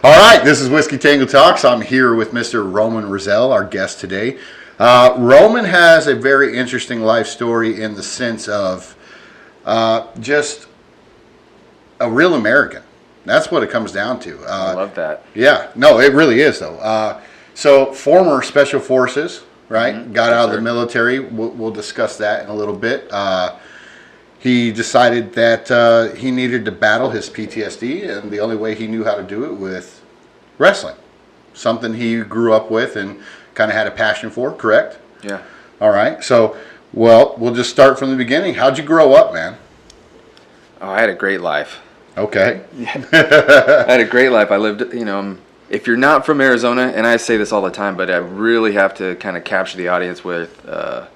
All right, this is Whiskey Tango Talks. I'm here with Mr. Roman Rozell, our guest today. Roman has a very interesting life story in the sense of just a real American. That's what it comes down to. I love that. Yeah, no, it really is, though. So, former Special Forces, right? Mm-hmm. Got out of Sure. the military. We'll discuss that in a little bit. He decided that he needed to battle his PTSD, and the only way he knew how to do it with wrestling. Something he grew up with and kind of had a passion for, correct? Yeah. All right. So, well, we'll just start from the beginning. How'd you grow up, man? Oh, I had a great life. Okay. I had a great life. I lived, if you're not from Arizona, and I say this all the time, but I really have to kind of capture the audience with a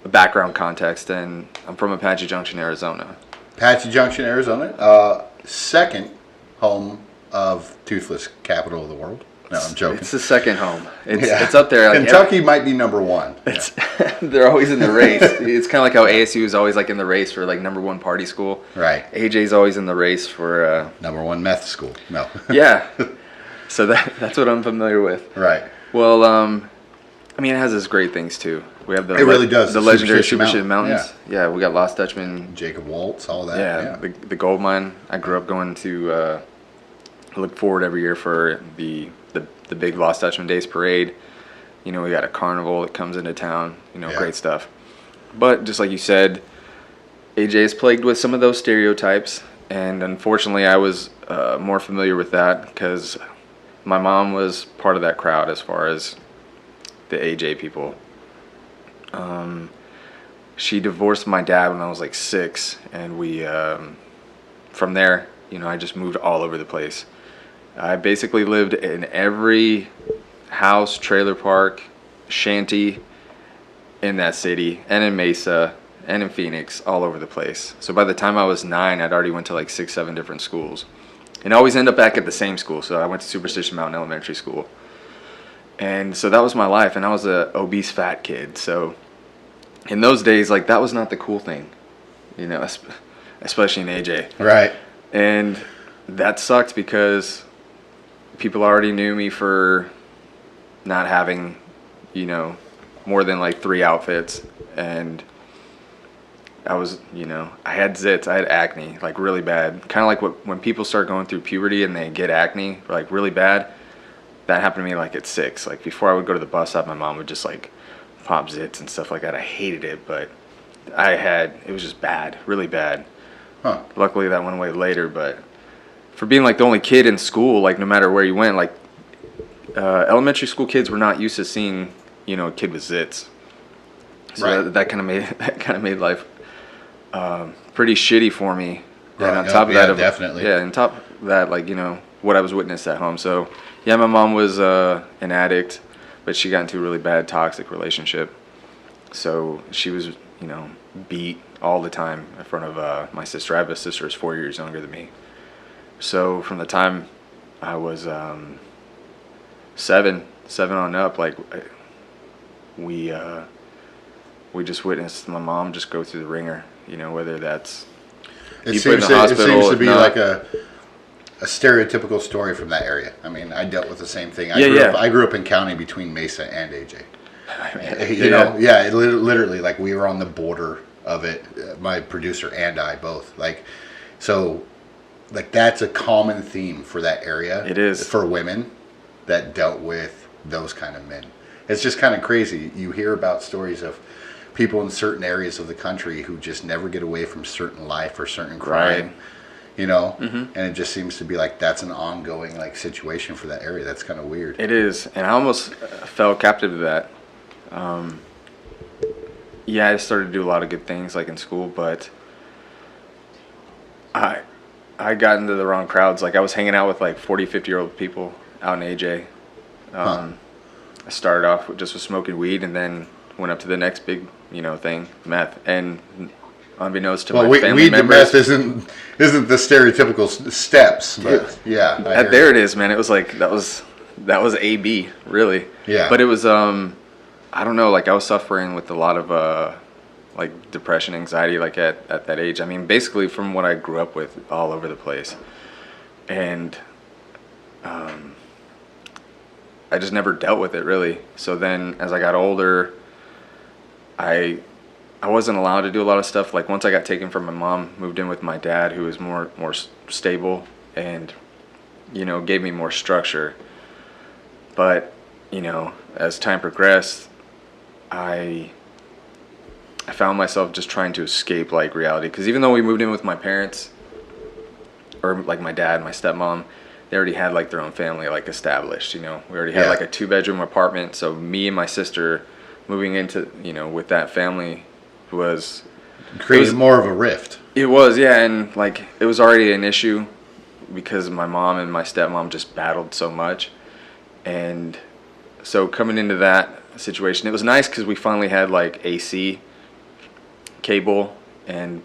background context, and I'm from Apache Junction, Arizona. Apache Junction, Arizona. Second home of Toothless capital of the world. No, I'm joking. It's the second home. It's up there. Like Kentucky might be number one. They're always in the race. It's kind of like how ASU is always like in the race for like number one party school. Right. AJ's always in the race for number one meth school. No. Yeah. So that's what I'm familiar with. Right. Well, it has its great things too. We have it really does. The legendary Superstition Mountains. Yeah, we got Lost Dutchman. Jacob Waltz, all that. Yeah. The gold mine. I grew up going to look forward every year for the big Lost Dutchman Days parade. We got a carnival that comes into town. Great stuff. But just like you said, AJ is plagued with some of those stereotypes, and unfortunately, I was more familiar with that because my mom was part of that crowd as far as the AJ people. She divorced my dad when I was like 6, and we from there, I just moved all over the place. I basically lived in every house, trailer park, shanty in that city, and in Mesa, and in Phoenix, all over the place. So by the time I was 9, I'd already went to like 6, 7 different schools. And I always end up back at the same school. So I went to Superstition Mountain Elementary School. And so that was my life, and I was a obese fat kid. So in those days, like, that was not the cool thing, especially in AJ. Right. And that sucked because people already knew me for not having, more than like 3 outfits. And I was, I had zits, I had acne, like really bad. Kind of like when people start going through puberty and they get acne, like really bad. That happened to me like at 6. Like before I would go to the bus stop, my mom would just like pop zits and stuff like that. I hated it, but it was just bad, really bad. Huh. Luckily that went away later, but for being like the only kid in school, like no matter where you went, like elementary school kids were not used to seeing, a kid with zits. So right. that kind of made life pretty shitty for me. Right. And on top of that, definitely. Yeah, on top of that, like, what I was witnessed at home. So, yeah, my mom was an addict, but she got into a really bad toxic relationship. So she was, beat all the time in front of my sister. I have a sister who's 4 years younger than me. So from the time I was 7 on up, like we just witnessed my mom just go through the ringer. Whether that's it seems to be like a stereotypical story from that area. I mean, I dealt with the same thing. I grew up in county between Mesa and AJ. It literally, like, we were on the border of it. My producer and I both, like, so, like, that's a common theme for that area. It is for women that dealt with those kind of men. It's just kind of crazy. You hear about stories of people in certain areas of the country who just never get away from certain life or certain crime. Right. And it just seems to be like that's an ongoing like situation for that area. That's kind of weird. It is, and I almost fell captive to that. I started to do a lot of good things like in school, but I got into the wrong crowds. Like I was hanging out with like 40, 50-year-old people out in AJ. I started off just with smoking weed, and then went up to the next big, thing, meth. And unbeknownst to my family members, weed to meth isn't the stereotypical steps, but yeah. There it is, man. It was like that was AB, really. Yeah. But it was I don't know, like I was suffering with a lot of like depression, anxiety, like at that age. I mean, basically from what I grew up with all over the place. And I just never dealt with it really. So then as I got older, I wasn't allowed to do a lot of stuff. Like once I got taken from my mom, moved in with my dad, who was more stable and, you know, gave me more structure. But, you know, as time progressed, I found myself just trying to escape like reality. Because even though we moved in with my parents, or like my dad, my stepmom, they already had like their own family like established. You know, we already had like a 2-bedroom apartment. So me and my sister moving into, you know, with that family was created more of a rift. It was, yeah, and like it was already an issue because my mom and my stepmom just battled so much, and so coming into that situation, it was nice because we finally had like AC, cable,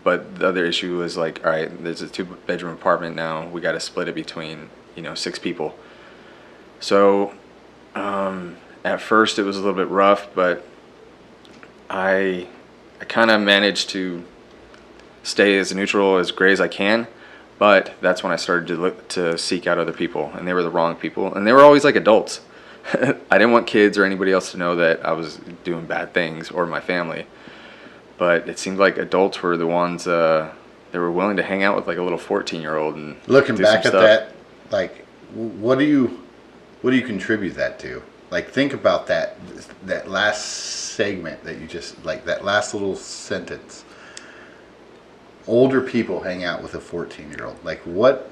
but the other issue was like, all right, there's a 2-bedroom apartment now, we got to split it between, you know, 6 people. So at first it was a little bit rough, but I kind of managed to stay as neutral, as gray as I can, but that's when I started to look to seek out other people, and they were the wrong people, and they were always like adults. I didn't want kids or anybody else to know that I was doing bad things, or my family, but it seemed like adults were the ones that were willing to hang out with like a little 14-year-old and looking back at that, like what do you contribute that to? Like think about that last segment that you just, like that last little sentence. Older people hang out with a 14-year-old. Like what?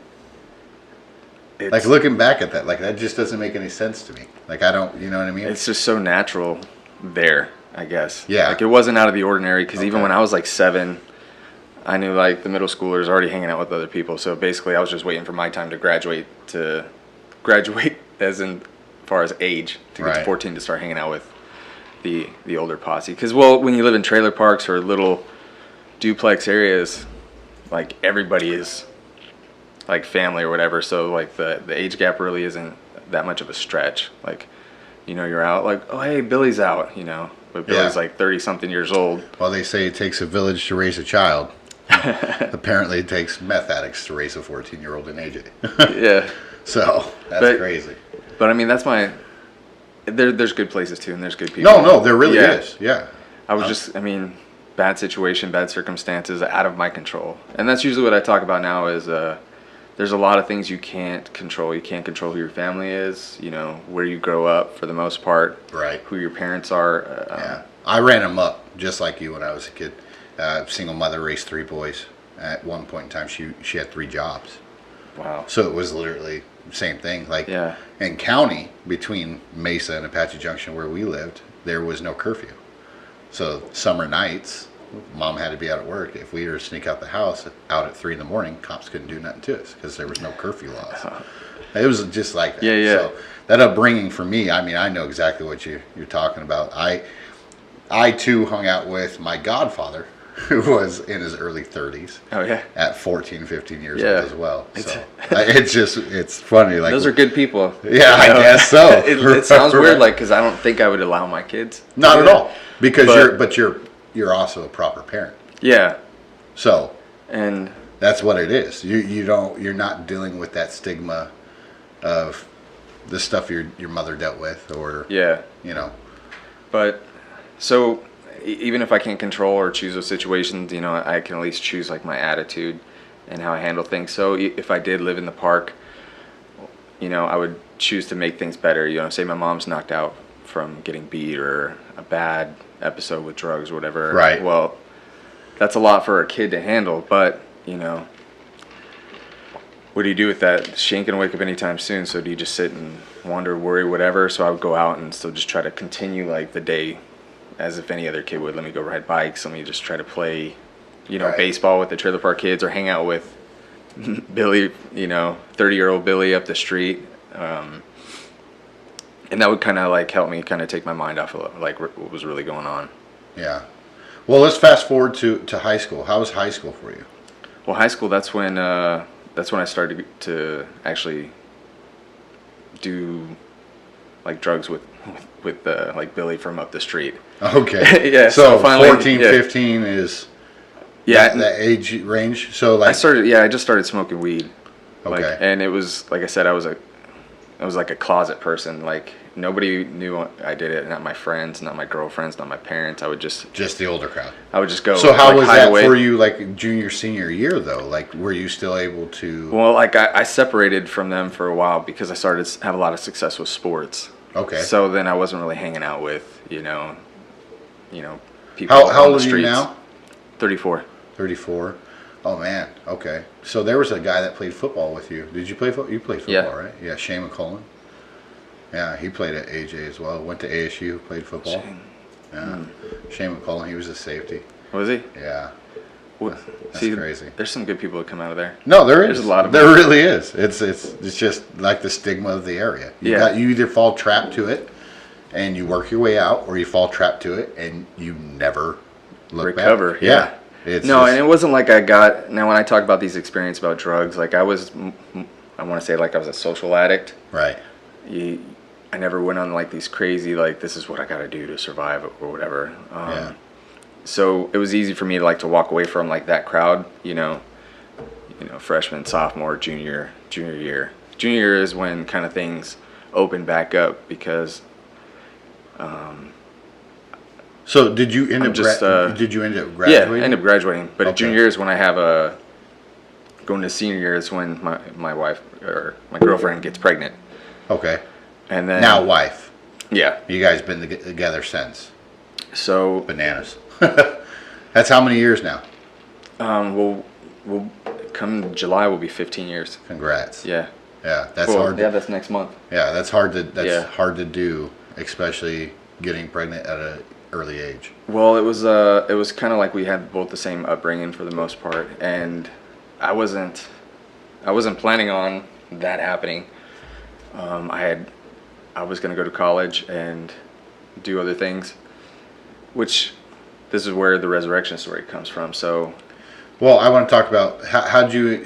Like looking back at that, like that just doesn't make any sense to me. Like I don't, you know what I mean? It's just so natural there, I guess. Yeah. Like it wasn't out of the ordinary because even when I was like 7, I knew like the middle schoolers already hanging out with other people. So basically I was just waiting for my time to graduate as in far as age to get to 14 to start hanging out with the older posse. Because, well, when you live in trailer parks or little duplex areas, like everybody is like family or whatever, so like the age gap really isn't that much of a stretch. Like, you know, you're out like, oh hey, Billy's out, you know, but Billy's like 30-something years old. Well, they say it takes a village to raise a child. Apparently it takes meth addicts to raise a 14-year-old in AJ. Yeah. So that's crazy. But I mean, that's my there's good places too, and there's good people. No, there really is. Yeah. I was just, I mean, bad situation, bad circumstances, out of my control. And that's usually what I talk about now is there's a lot of things you can't control. You can't control who your family is, you know, where you grow up for the most part. Right. Who your parents are. Yeah. I ran them up just like you when I was a kid. Single mother, raised 3 boys. At one point in time, she had 3 jobs. Wow. So it was literally the same thing. Like in county, between Mesa and Apache Junction where we lived, there was no curfew. So summer nights, Mom had to be out at work. If we were to sneak out the house out at 3 a.m, cops couldn't do nothing to us because there was no curfew laws. It was just like that. Yeah. So that upbringing for me, I mean, I know exactly what you're talking about. I too hung out with my godfather, who was in his early 30s. Oh yeah. At 14, 15 years old as well. So it's funny. Like those are good people. Yeah, I guess so. It sounds weird, like because I don't think I would allow my kids. Not at all, because you're also a proper parent. Yeah. So. And that's what it is. You're not dealing with that stigma of the stuff your mother dealt with, or you know. But so even if I can't control or choose those situations, you know, I can at least choose like my attitude and how I handle things. So if I did live in the park, you know, I would choose to make things better. You know, say my mom's knocked out from getting beat or a bad episode with drugs or whatever. Right. Well, that's a lot for a kid to handle, but, you know, what do you do with that? She ain't gonna wake up anytime soon, so do you just sit and wonder, worry, whatever? So I would go out and still just try to continue like the day as if any other kid would. Let me go ride bikes, let me just try to play, you know, baseball with the trailer park kids, or hang out with Billy, you know, 30-year-old Billy up the street. And that would kind of like help me kind of take my mind off of like what was really going on. Yeah. Well, let's fast forward to high school. How was high school for you? Well, high school, that's when I started to actually do like drugs with like Billy from up the street. Okay. Yeah. So finally, 14, 15 is that age range. So like I just started smoking weed. Okay. And it was, like I said, I was I was like a closet person. Like nobody knew I did it. Not my friends, not my girlfriends, not my parents. I would just the older crowd. I would just go. So how was that for you, like junior, senior year though? Like, were you still able to? Well, like I separated from them for a while because I started to have a lot of success with sports. Okay. So then I wasn't really hanging out with people. How on the old are you streets. now? 34. 34. Oh man. Okay. So there was a guy that played football with you. Did you play football? You played football, right? Yeah. Shane McCullen. Yeah, he played at AJ as well. Went to ASU, played football. Yeah. Shane McCullen, he was a safety. Was he? Yeah. Well, That's crazy. There's some good people that come out of there. No, there is. There's a lot of them. There really is. It's just like the stigma of the area. You either fall trapped to it and you work your way out, or you fall trapped to it and you never recover. Back. Yeah. And it wasn't like I got. Now, when I talk about these experiences about drugs, like I want to say like I was a social addict. Right. I never went on like these crazy, like this is what I got to do to survive or whatever. So it was easy for me to like to walk away from like that crowd, freshman, sophomore, junior year. Junior year is when kind of things open back up because. So did you end up graduating? Yeah, I ended up graduating. But junior year is when I have going to senior year is when my wife or my girlfriend gets pregnant. Okay. And then now wife. Yeah. You guys been together since. So bananas. That's how many years now? We'll come July will be 15 years. Congrats. Yeah. Yeah, that's hard. Yeah, that's next month. Yeah, that's hard to do, especially getting pregnant at an early age. Well, it was kind of like we had both the same upbringing for the most part, and I wasn't planning on that happening. I was going to go to college and do other things, which this is where the resurrection story comes from. So, well, I want to talk about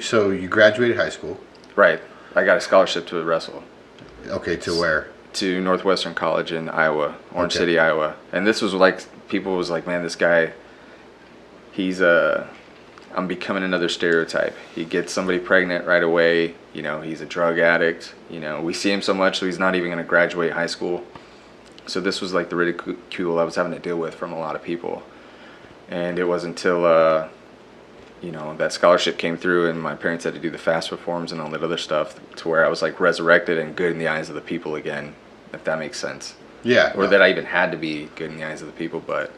so you graduated high school. Right. I got a scholarship to wrestle. Okay, to where? To Northwestern College in Iowa, Orange City, Iowa. And this was like, people was like, man, this guy, I'm becoming another stereotype. He gets somebody pregnant right away. He's a drug addict. We see him so much, so he's not even going to graduate high school. So this was like the ridicule I was having to deal with from a lot of people. And it wasn't until, that scholarship came through and my parents had to do the FAFSA forms and all that other stuff to where I was like resurrected and good in the eyes of the people again, if that makes sense. Yeah. Or that I even had to be good in the eyes of the people. But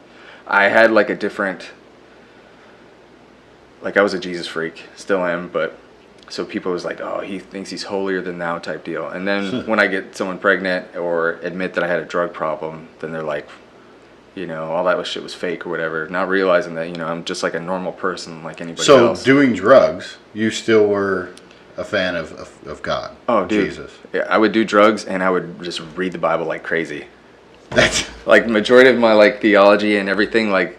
I had like a different... Like I was a Jesus freak, still am, but so people was like, oh, he thinks he's holier than thou type deal. And then when I get someone pregnant or admit that I had a drug problem, then they're like, all that shit was fake or whatever, not realizing that, I'm just like a normal person like anybody else. So doing drugs, you still were a fan of God. Oh, dude. Jesus. Yeah, I would do drugs and I would just read the Bible like crazy. That's like majority of my like theology and everything like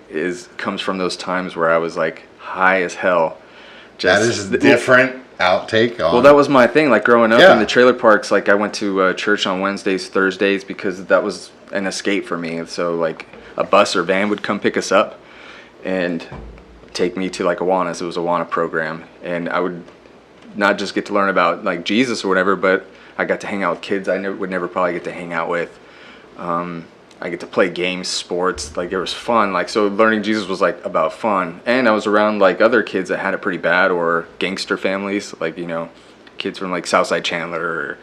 comes from those times where I was like high as hell. That is different outtake on. Well, that was my thing. Like growing up in the trailer parks, like I went to church on Wednesdays, Thursdays because that was an escape for me. So like a bus or van would come pick us up and take me to like Awanas. It was a Awana program, and I would not just get to learn about like Jesus or whatever, but I got to hang out with kids I would never probably get to hang out with. I get to play games, sports, like it was fun. Like, so learning Jesus was like about fun. And I was around like other kids that had it pretty bad or gangster families, like, kids from like Southside Chandler or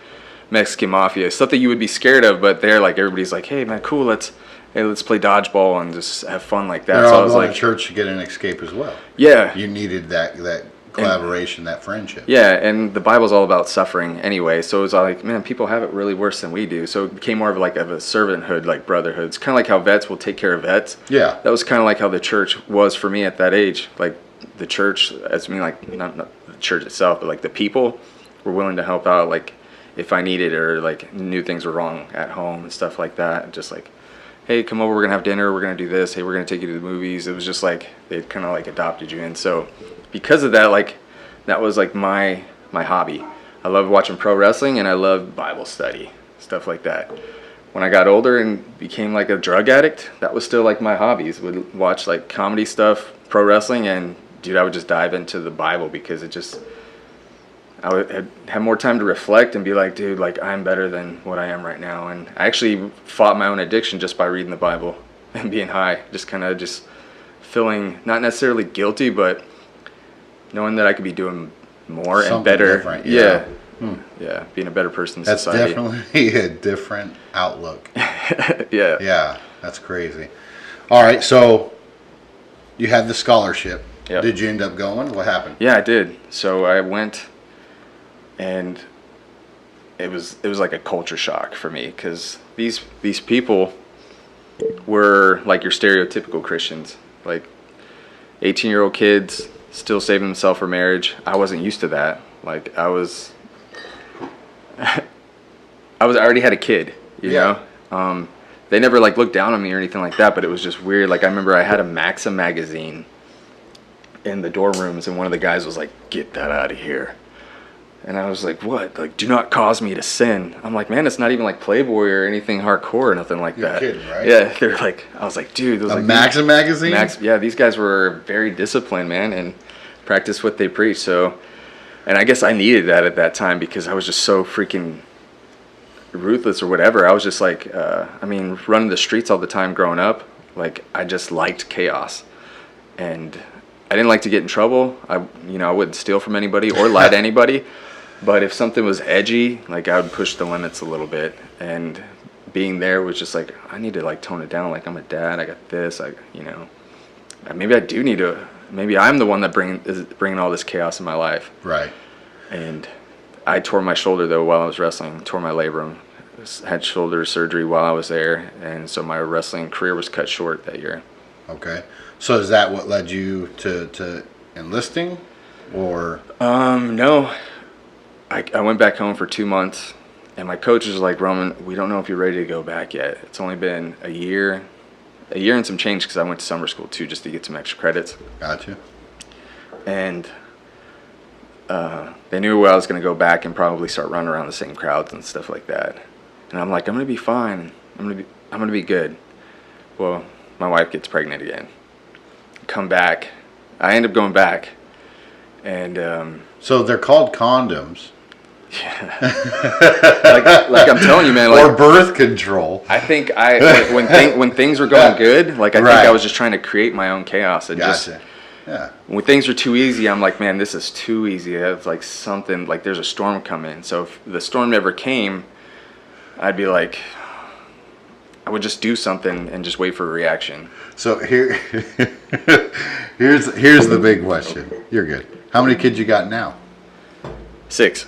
Mexican Mafia, stuff that you would be scared of, but they're like, everybody's like, hey man, cool, let's play dodgeball and just have fun like that. They're all going to church to get an escape as well. Yeah. You needed that collaboration, that friendship. Yeah, and the Bible's all about suffering anyway, so it's like, man, people have it really worse than we do. So it became more of a servanthood, like brotherhood. It's kind of like how vets will take care of vets. Yeah. That was kind of like how the church was for me at that age. Like the church, like not the church itself, but like the people were willing to help out, like if I needed or like knew things were wrong at home and stuff like that. Just like, hey, come over, we're gonna have dinner, we're gonna do this, hey, we're gonna take you to the movies. It was just like they kind of like adopted you in. So because of that, like that was like my hobby. I love watching pro wrestling and I love Bible study, stuff like that. When I got older and became like a drug addict, that was still like my hobbies. Would watch like comedy stuff, pro wrestling, and dude, I would just dive into the Bible because it just I would have more time to reflect and be like, dude, like I'm better than what I am right now. And I actually fought my own addiction just by reading the Bible and being high, just kind of just feeling not necessarily guilty, but knowing that I could be doing more and better. Different, yeah. Yeah, being a better person in society. That's definitely a different outlook. Yeah. Yeah, that's crazy. All right, so you had the scholarship. Yep. Did you end up going? What happened? Yeah, I did. So I went, and it was like a culture shock for me, because these people were like your stereotypical Christians, like 18-year-old kids still saving themselves for marriage. I wasn't used to that. Like I already had a kid, you know. They never like looked down on me or anything like that, but it was just weird. Like I remember I had a Maxim magazine in the dorm rooms, and one of the guys was like, "Get that out of here." And I was like, "What? Like, do not cause me to sin." I'm like, "Man, it's not even like Playboy or anything hardcore or nothing like that." You're kidding, right? Yeah, they're like, I was like, "Dude, those a like Maxim magazine." Yeah, these guys were very disciplined, man, and practiced what they preach. So, and I guess I needed that at that time because I was just so freaking ruthless or whatever. I was just like, running the streets all the time growing up. Like, I just liked chaos, and I didn't like to get in trouble. I wouldn't steal from anybody or lie to anybody. But if something was edgy, like I would push the limits a little bit. And being there was just like, I need to like tone it down. Like I'm a dad. I got this. Maybe I do need to. Maybe I'm the one that is bringing all this chaos in my life. Right. And I tore my shoulder though while I was wrestling. Tore my labrum. Had shoulder surgery while I was there, and so my wrestling career was cut short that year. Okay. So is that what led you to enlisting, or? No. I went back home for 2 months, and my coach was like, "Roman, we don't know if you're ready to go back yet. It's only been a year and some change, because I went to summer school too, just to get some extra credits." Gotcha. And they knew I was going to go back and probably start running around the same crowds and stuff like that. And I'm like, I'm going to be fine. I'm going to be good. Well, my wife gets pregnant again. Come back. I end up going back. And so they're called condoms. Yeah. like I'm telling you, man. Or birth control. I think when things were going good, like I think I was just trying to create my own chaos and Gotcha. Yeah. When things were too easy, I'm like, man, this is too easy. It's like something, like there's a storm coming. So if the storm never came, I'd be like, I would just do something and just wait for a reaction. So here's the big question. You're good. How many kids you got now? 6.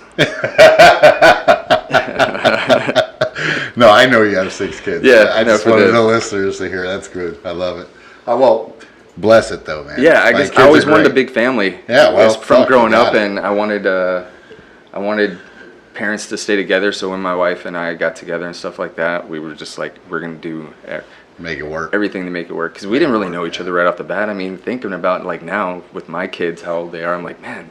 No, I know you have 6 kids. Yeah, I just wanted the listeners to hear. That's good. I love it. Well, bless it though, man. Yeah, I guess I always wanted a big family. Yeah, well, from growing up, and I wanted parents to stay together. So when my wife and I got together and stuff like that, we were just like, we're gonna do make it work, everything to make it work, because we didn't really know each other right off the bat. I mean, thinking about like now with my kids, how old they are, I'm like, man,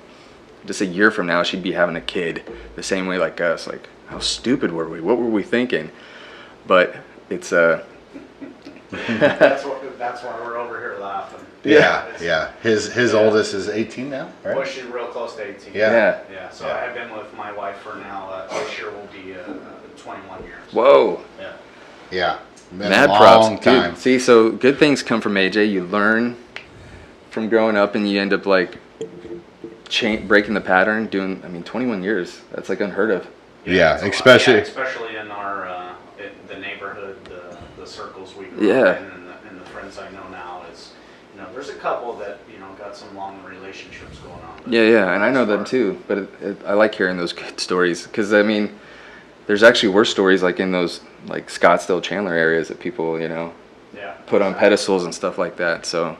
just a year from now she'd be having a kid the same way like us. Like, how stupid were we? What were we thinking? But it's that's why we're over here laughing. Yeah. His oldest is 18 now, right? Well, she's real close to 18. Yeah. So I have been with my wife for now. This year will be 21 years. Whoa. Yeah. Mad props, dude. See, so good things come from AJ. You learn from growing up, and you end up like breaking the pattern. 21 years. That's like unheard of. Yeah, especially in our the neighborhood, the circles we grew up in, and the friends I know now. Is there's a couple that got some long relationships going on. Yeah, and I know them too. But I like hearing those good stories, because I mean, there's actually worse stories like in those like Scottsdale, Chandler areas that people put on pedestals and stuff like that. So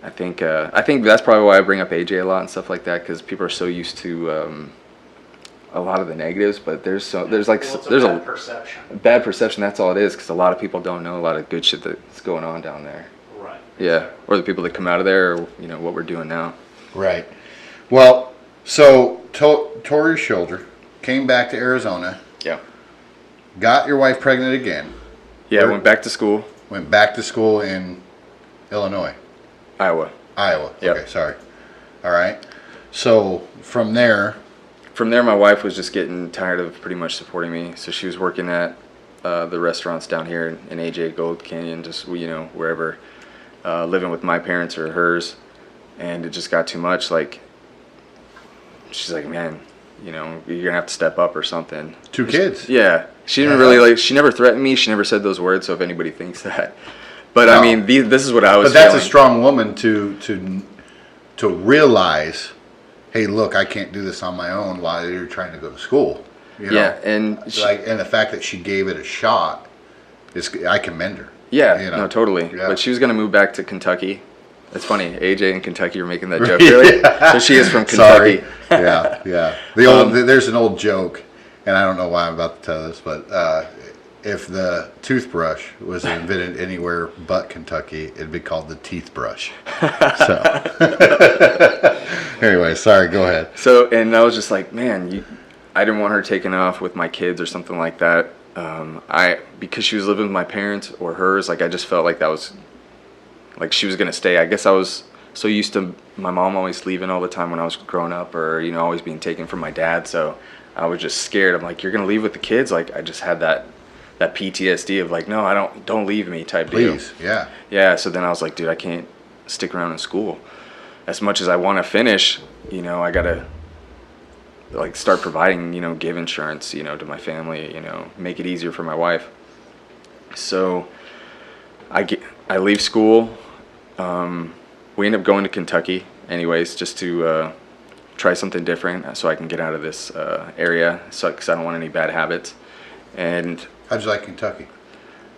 I think that's probably why I bring up AJ a lot and stuff like that, because people are so used to a lot of the negatives, but there's a bad perception. That's all it is, because a lot of people don't know a lot of good shit that's going on down there. Right. Yeah, or the people that come out of there, or what we're doing now. Right. Well, so tore your shoulder, came back to Arizona. Yeah. Got your wife pregnant again. Yeah, went back to school. Went back to school in Illinois. Iowa. Yep. Okay, sorry. All right. So from there, from there, my wife was just getting tired of pretty much supporting me. So she was working at the restaurants down here in AJ, Gold Canyon, just, wherever, living with my parents or hers. And it just got too much. Like, she's like, man, you're going to have to step up or something. 2 kids. Yeah. She didn't really, she never threatened me. She never said those words. So if anybody thinks that. But, no. I mean, this is what I was feeling. But that's a strong woman to realize, hey, look, I can't do this on my own while you're trying to go to school. Yeah, and and the fact that she gave it a shot, I commend her. Yeah, no, totally. Yeah. But she was going to move back to Kentucky. It's funny, AJ in Kentucky, you're making that joke, really? So she is from Kentucky. Sorry. Yeah. There's an old joke, and I don't know why I'm about to tell this, but if the toothbrush was invented anywhere but Kentucky, it'd be called the teeth brush. So, anyway, sorry, go ahead. So, and I was just like, man, I didn't want her taken off with my kids or something like that. Because she was living with my parents or hers, like I just felt like that was, like she was gonna stay. I guess I was so used to my mom always leaving all the time when I was growing up, or always being taken from my dad. So I was just scared. I'm like, you're gonna leave with the kids? Like I just had that PTSD of like, no, don't leave me type deal. Please, yeah. Yeah, so then I was like, dude, I can't stick around in school. As much as I want to finish, I got to like start providing, give insurance, to my family, make it easier for my wife. So I leave school. We end up going to Kentucky anyways, just to try something different so I can get out of this area, because I don't want any bad habits. And how'd you like Kentucky?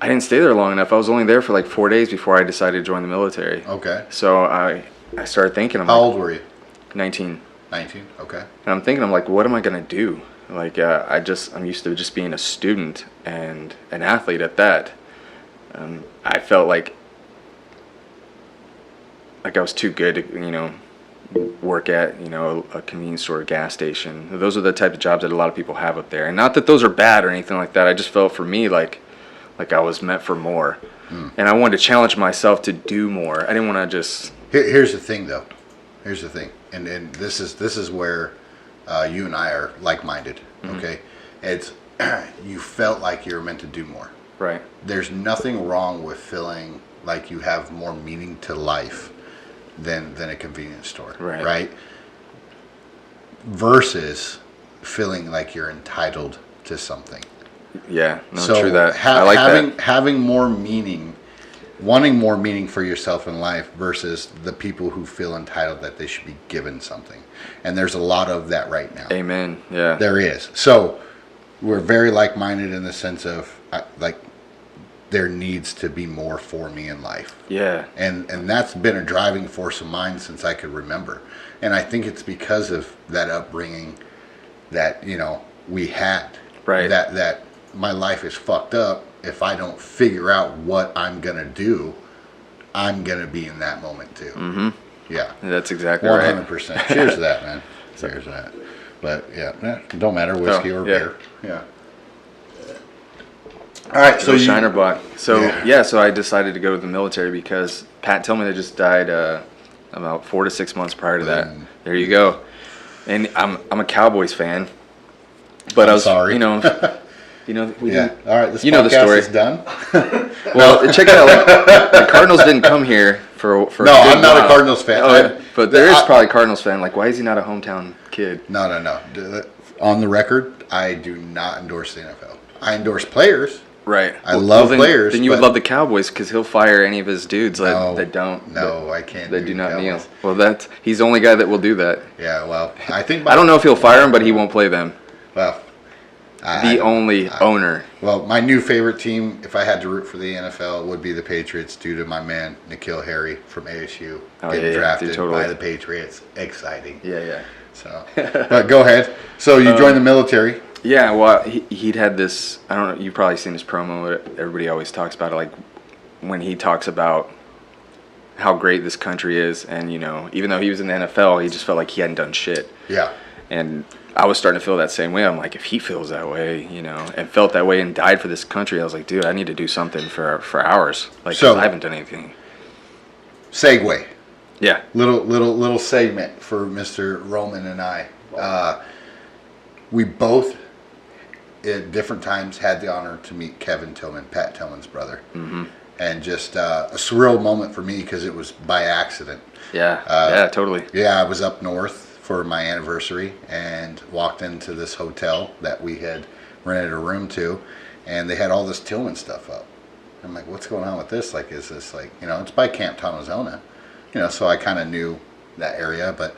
I didn't stay there long enough. I was only there for like 4 days before I decided to join the military. Okay. So I started thinking. How old were you? 19. 19. Okay. And I'm thinking, I'm like, what am I gonna do? Like, I'm used to just being a student and an athlete at that. I felt like I was too good to, work at, a convenience store, a gas station. Those are the type of jobs that a lot of people have up there. And not that those are bad or anything like that. I just felt for me like I was meant for more. And I wanted to challenge myself to do more. I didn't want to just... Here's the thing, though. Here's the thing. And this is where you and I are like-minded, okay? It's you felt like you were meant to do more. Right. There's nothing wrong with feeling like you have more meaning to life than a convenience store, right? Versus feeling like you're entitled to something. Yeah, no, so true that. I like that. Having more meaning, wanting more meaning for yourself in life versus the people who feel entitled that they should be given something. And there's a lot of that right now. Amen, yeah. There is. So we're very like-minded in the sense of, there needs to be more for me in life. Yeah. And that's been a driving force of mine since I could remember. And I think it's because of that upbringing that, we had. Right. That my life is fucked up. If I don't figure out what I'm going to do, I'm going to be in that moment too. Mm-hmm. Yeah. That's exactly 100%. right. Cheers to that, man. Cheers to that. But yeah, don't matter, whiskey or beer. Yeah. All right, so Shiner Block. So so I decided to go to the military because Pat Tillman had just died about 4 to 6 months prior to that. There you go. And I'm a Cowboys fan, but I was sorry. we All right, this podcast the story is done. Well, check it out. Like, the Cardinals didn't come here for. No, I'm not a Cardinals fan. But there is probably a Cardinals fan. Like, why is he not a hometown kid? No. On the record, I do not endorse the NFL. I endorse players. Right. I love players. Then you would love the Cowboys because he'll fire any of his dudes that don't. No, I can't. That do not kneel. Well, he's the only guy that will do that. Yeah. Well, I think. I don't know if he'll fire him, but he won't play them. Well, the only owner. Well, my new favorite team, if I had to root for the NFL, would be the Patriots due to my man N'Keal Harry from ASU getting drafted by the Patriots. Exciting. Yeah. So, but go ahead. So you joined the military. Yeah, well, he'd had this, I don't know, you've probably seen his promo, everybody always talks about it, like when he talks about how great this country is, and, even though he was in the NFL, he just felt like he hadn't done shit. Yeah. And I was starting to feel that same way. I'm like, if he feels that way, and felt that way and died for this country, I was like, dude, I need to do something for ours. Like, so, I haven't done anything. Segue. Yeah. Little segment for Mr. Roman and I. we both at different times had the honor to meet Kevin Tillman, Pat Tillman's brother. Mm-hmm. And just a surreal moment for me because it was by accident. Yeah, totally. Yeah, I was up north for my anniversary and walked into this hotel that we had rented a room to, and they had all this Tillman stuff up. I'm like, what's going on with this? Like, is this like, it's by Camp Tonazona, so I kind of knew that area, but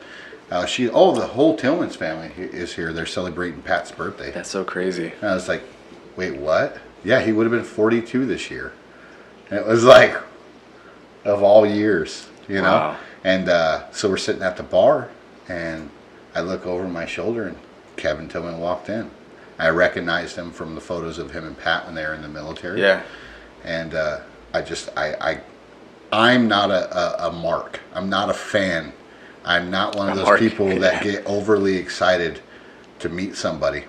the whole Tillman's family is here. They're celebrating Pat's birthday. That's so crazy. And I was like, wait, what? Yeah, he would have been 42 this year. And it was like, of all years, Wow. And so we're sitting at the bar, and I look over my shoulder, and Kevin Tillman walked in. I recognized him from the photos of him and Pat when they were in the military. Yeah. And I'm not a mark. I'm not a fan. I'm not one of those people that get overly excited to meet somebody.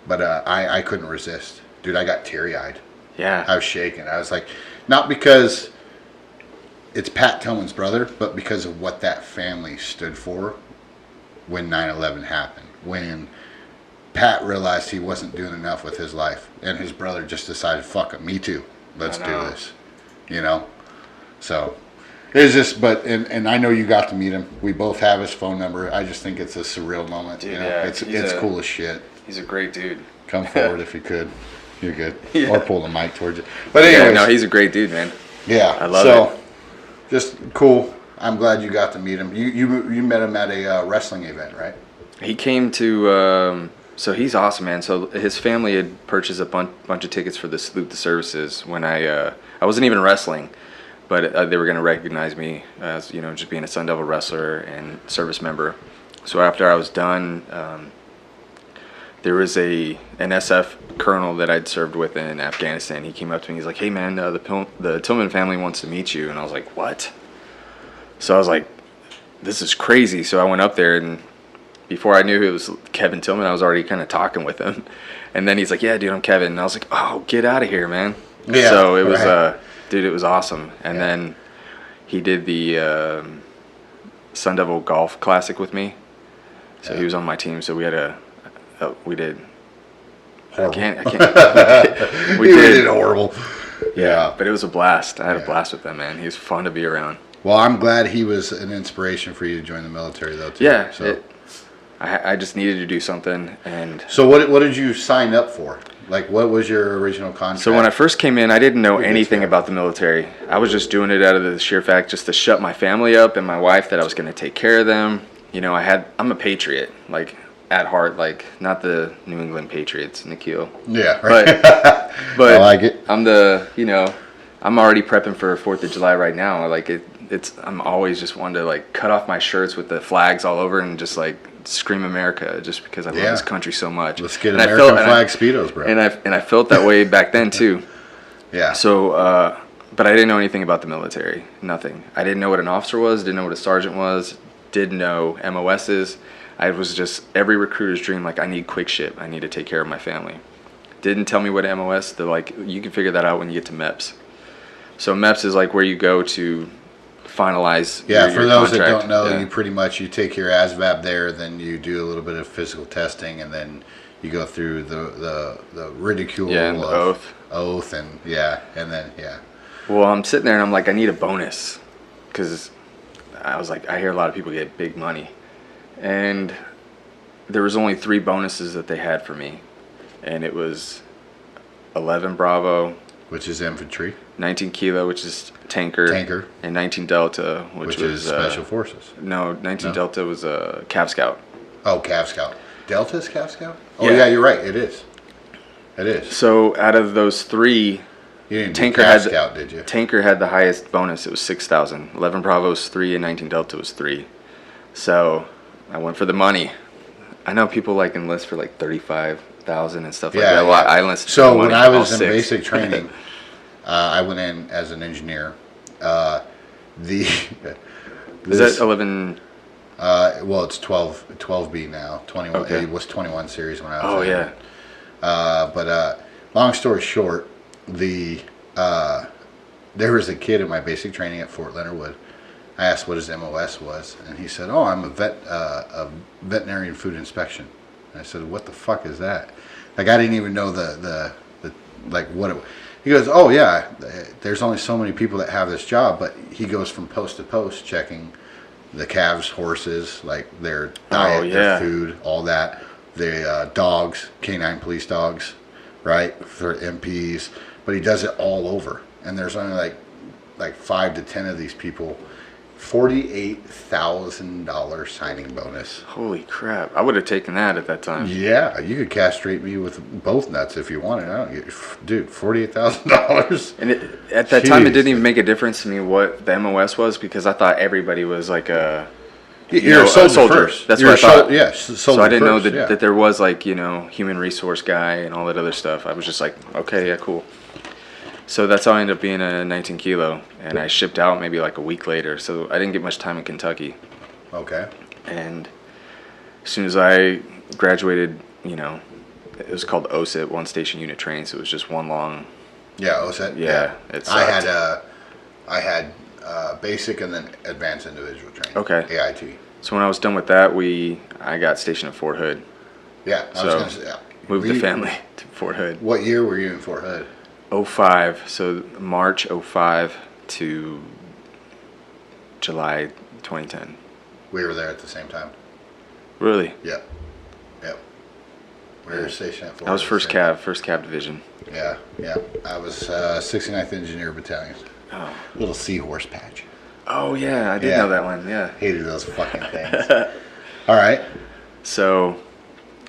But I couldn't resist. Dude, I got teary-eyed. Yeah. I was shaking. I was like, not because it's Pat Tillman's brother, but because of what that family stood for when 9/11 happened. When Pat realized he wasn't doing enough with his life, and his brother just decided, fuck it, me too. Let's do this. So it's just, and I know you got to meet him. We both have his phone number. I just think it's a surreal moment. Dude, it's cool as shit. He's a great dude. Come forward if you could. You're good. Yeah. Or pull the mic towards you. But anyways. Yeah, no, he's a great dude, man. Yeah. I love it. Just cool. I'm glad you got to meet him. You met him at a wrestling event, right? He came to, so he's awesome, man. So his family had purchased a bunch of tickets for the Salute the Services when I wasn't even wrestling, but they were going to recognize me as, just being a Sun Devil wrestler and service member. So after I was done, there was an SF colonel that I'd served with in Afghanistan. He came up to me. He's like, "Hey, man, the Tillman family wants to meet you." And I was like, "What?" So I was like, "This is crazy." So I went up there, and before I knew it was Kevin Tillman, I was already kind of talking with him. And then he's like, "Yeah, dude, I'm Kevin." And I was like, "Oh, get out of here, man." Yeah, so it was, dude, it was awesome. And then he did the Sun Devil Golf Classic with me. So he was on my team. So we had we did. Horrible. I can't. We did horrible. Yeah, but it was a blast. I had a blast with them, man. He was fun to be around. Well, I'm glad he was an inspiration for you to join the military, though, too. Yeah. So. I just needed to do something, and. So what did you sign up for? Like, what was your original contract? So when I first came in, I didn't know anything about the military. I was just doing it out of the sheer fact just to shut my family up and my wife that I was going to take care of them. I'm a patriot, like. At heart, like not the New England Patriots, Nikhil. Yeah, right. But I like it. I'm I'm already prepping for 4th of July right now. Like I'm always just wanting to like cut off my shirts with the flags all over and just like scream America, just because I love this country so much. Let's get American flag Speedos, bro. And I felt that way back then too. Yeah. So, but I didn't know anything about the military. Nothing. I didn't know what an officer was. Didn't know what a sergeant was. Didn't know MOSs. I was just every recruiter's dream. Like, I need quick ship. I need to take care of my family. Didn't tell me what MOS. They're like, you can figure that out when you get to MEPS. So MEPS is like where you go to finalize. Yeah, for those contract. That don't know, you take your ASVAB there, then you do a little bit of physical testing, and then you go through the ridicule and the oath, and then. Well, I'm sitting there and I'm like, I need a bonus, because I was like, I hear a lot of people get big money. And there was only 3 bonuses that they had for me, and it was 11 Bravo, which is infantry, 19 Kilo, which is tanker, and 19 Delta, which was special forces. No, 19 Delta was a Cav Scout. Oh, Cav Scout. Delta's Cav Scout? Oh yeah, you're right. It is. So out of those 3, you didn't do Cav Scout, did you? Tanker had the highest bonus. It was 6,000. 11 Bravo was 3, and 19 Delta was 3. So I went for the money. I know people like enlist for like 35,000 and stuff like that. Well, I enlisted. So for the money, when I was in basic training, I went in as an engineer. Is that 11? Well, it's 12B now. 21. Okay. It was 21 series when I was. Oh yeah. But long story short, there was a kid in my basic training at Fort Leonard Wood. I asked what his MOS was, and he said, "Oh, I'm a veterinarian food inspection." And I said, what the fuck is that? Like, I didn't even know the like what it, he goes, oh yeah, there's only so many people that have this job, but he goes from post to post checking the calves, horses, like their diet, their food, all that. The dogs, canine police dogs, right, for MPs. But he does it all over. And there's only like 5 to 10 of these people. $48,000 signing bonus. Holy crap. I would have taken that at that time. Yeah, you could castrate me with both nuts if you wanted. I don't get, dude, $48,000. And at that time, it didn't even make a difference to me what the MOS was, because I thought everybody was like a... You're a soldier first. That's what I thought. Yeah, so I didn't know that there was like, human resource guy and all that other stuff. I was just like, okay, yeah, cool. So that's how I ended up being a 19 kilo, and I shipped out maybe like a week later. So I didn't get much time in Kentucky. Okay. And as soon as I graduated, it was called OSIT, one station unit training. So it was just one long. Yeah, OSIT. Yeah. It sucked. I had basic and then advanced individual training. Okay. AIT. So when I was done with that, I got stationed at Fort Hood. Yeah. I was going to say, moved the family to Fort Hood. What year were you in Fort Hood? 05, so March 05 to July 2010. We were there at the same time. Really? Yep. We were stationed at Fort Hood. I was first Cav division. Yeah. I was 69th Engineer Battalion. Oh. Little seahorse patch. Oh yeah, I did know that one. Yeah. Hated those fucking things. All right. So.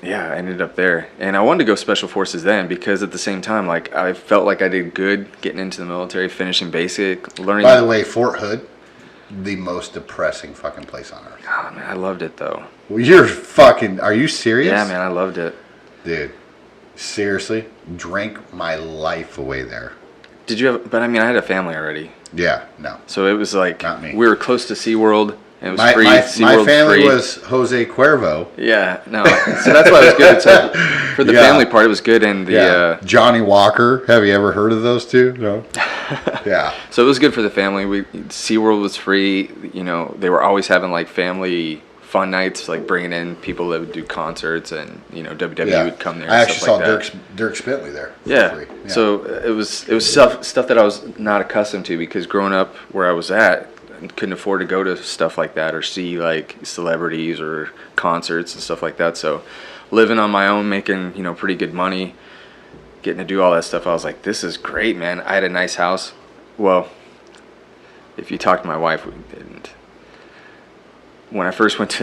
Yeah, I ended up there. And I wanted to go Special Forces then because at the same time, like, I felt like I did good getting into the military, finishing basic, learning. By the way, Fort Hood, the most depressing fucking place on earth. Oh, man, I loved it, though. Well, are you serious? Yeah, man, I loved it. Dude, seriously, drank my life away there. Did you have, but I mean, I had a family already. Yeah, no. So it was like, not me. We were close to SeaWorld. It was free. My family was Jose Cuervo. Yeah, no. So that's why it was good. So for the family part, it was good. And the Johnny Walker. Have you ever heard of those two? No. Yeah. So it was good for the family. SeaWorld was free. They were always having like family fun nights, like bringing in people that would do concerts, and WWE would come there. I actually saw like Dirk Bentley there. Yeah. So it was stuff that I was not accustomed to, because growing up where I was at, couldn't afford to go to stuff like that or see like celebrities or concerts and stuff like that. So living on my own, making pretty good money, getting to do all that stuff, I was like, this is great, man. I had a nice house. Well, if you talk to my wife, we didn't. When I first went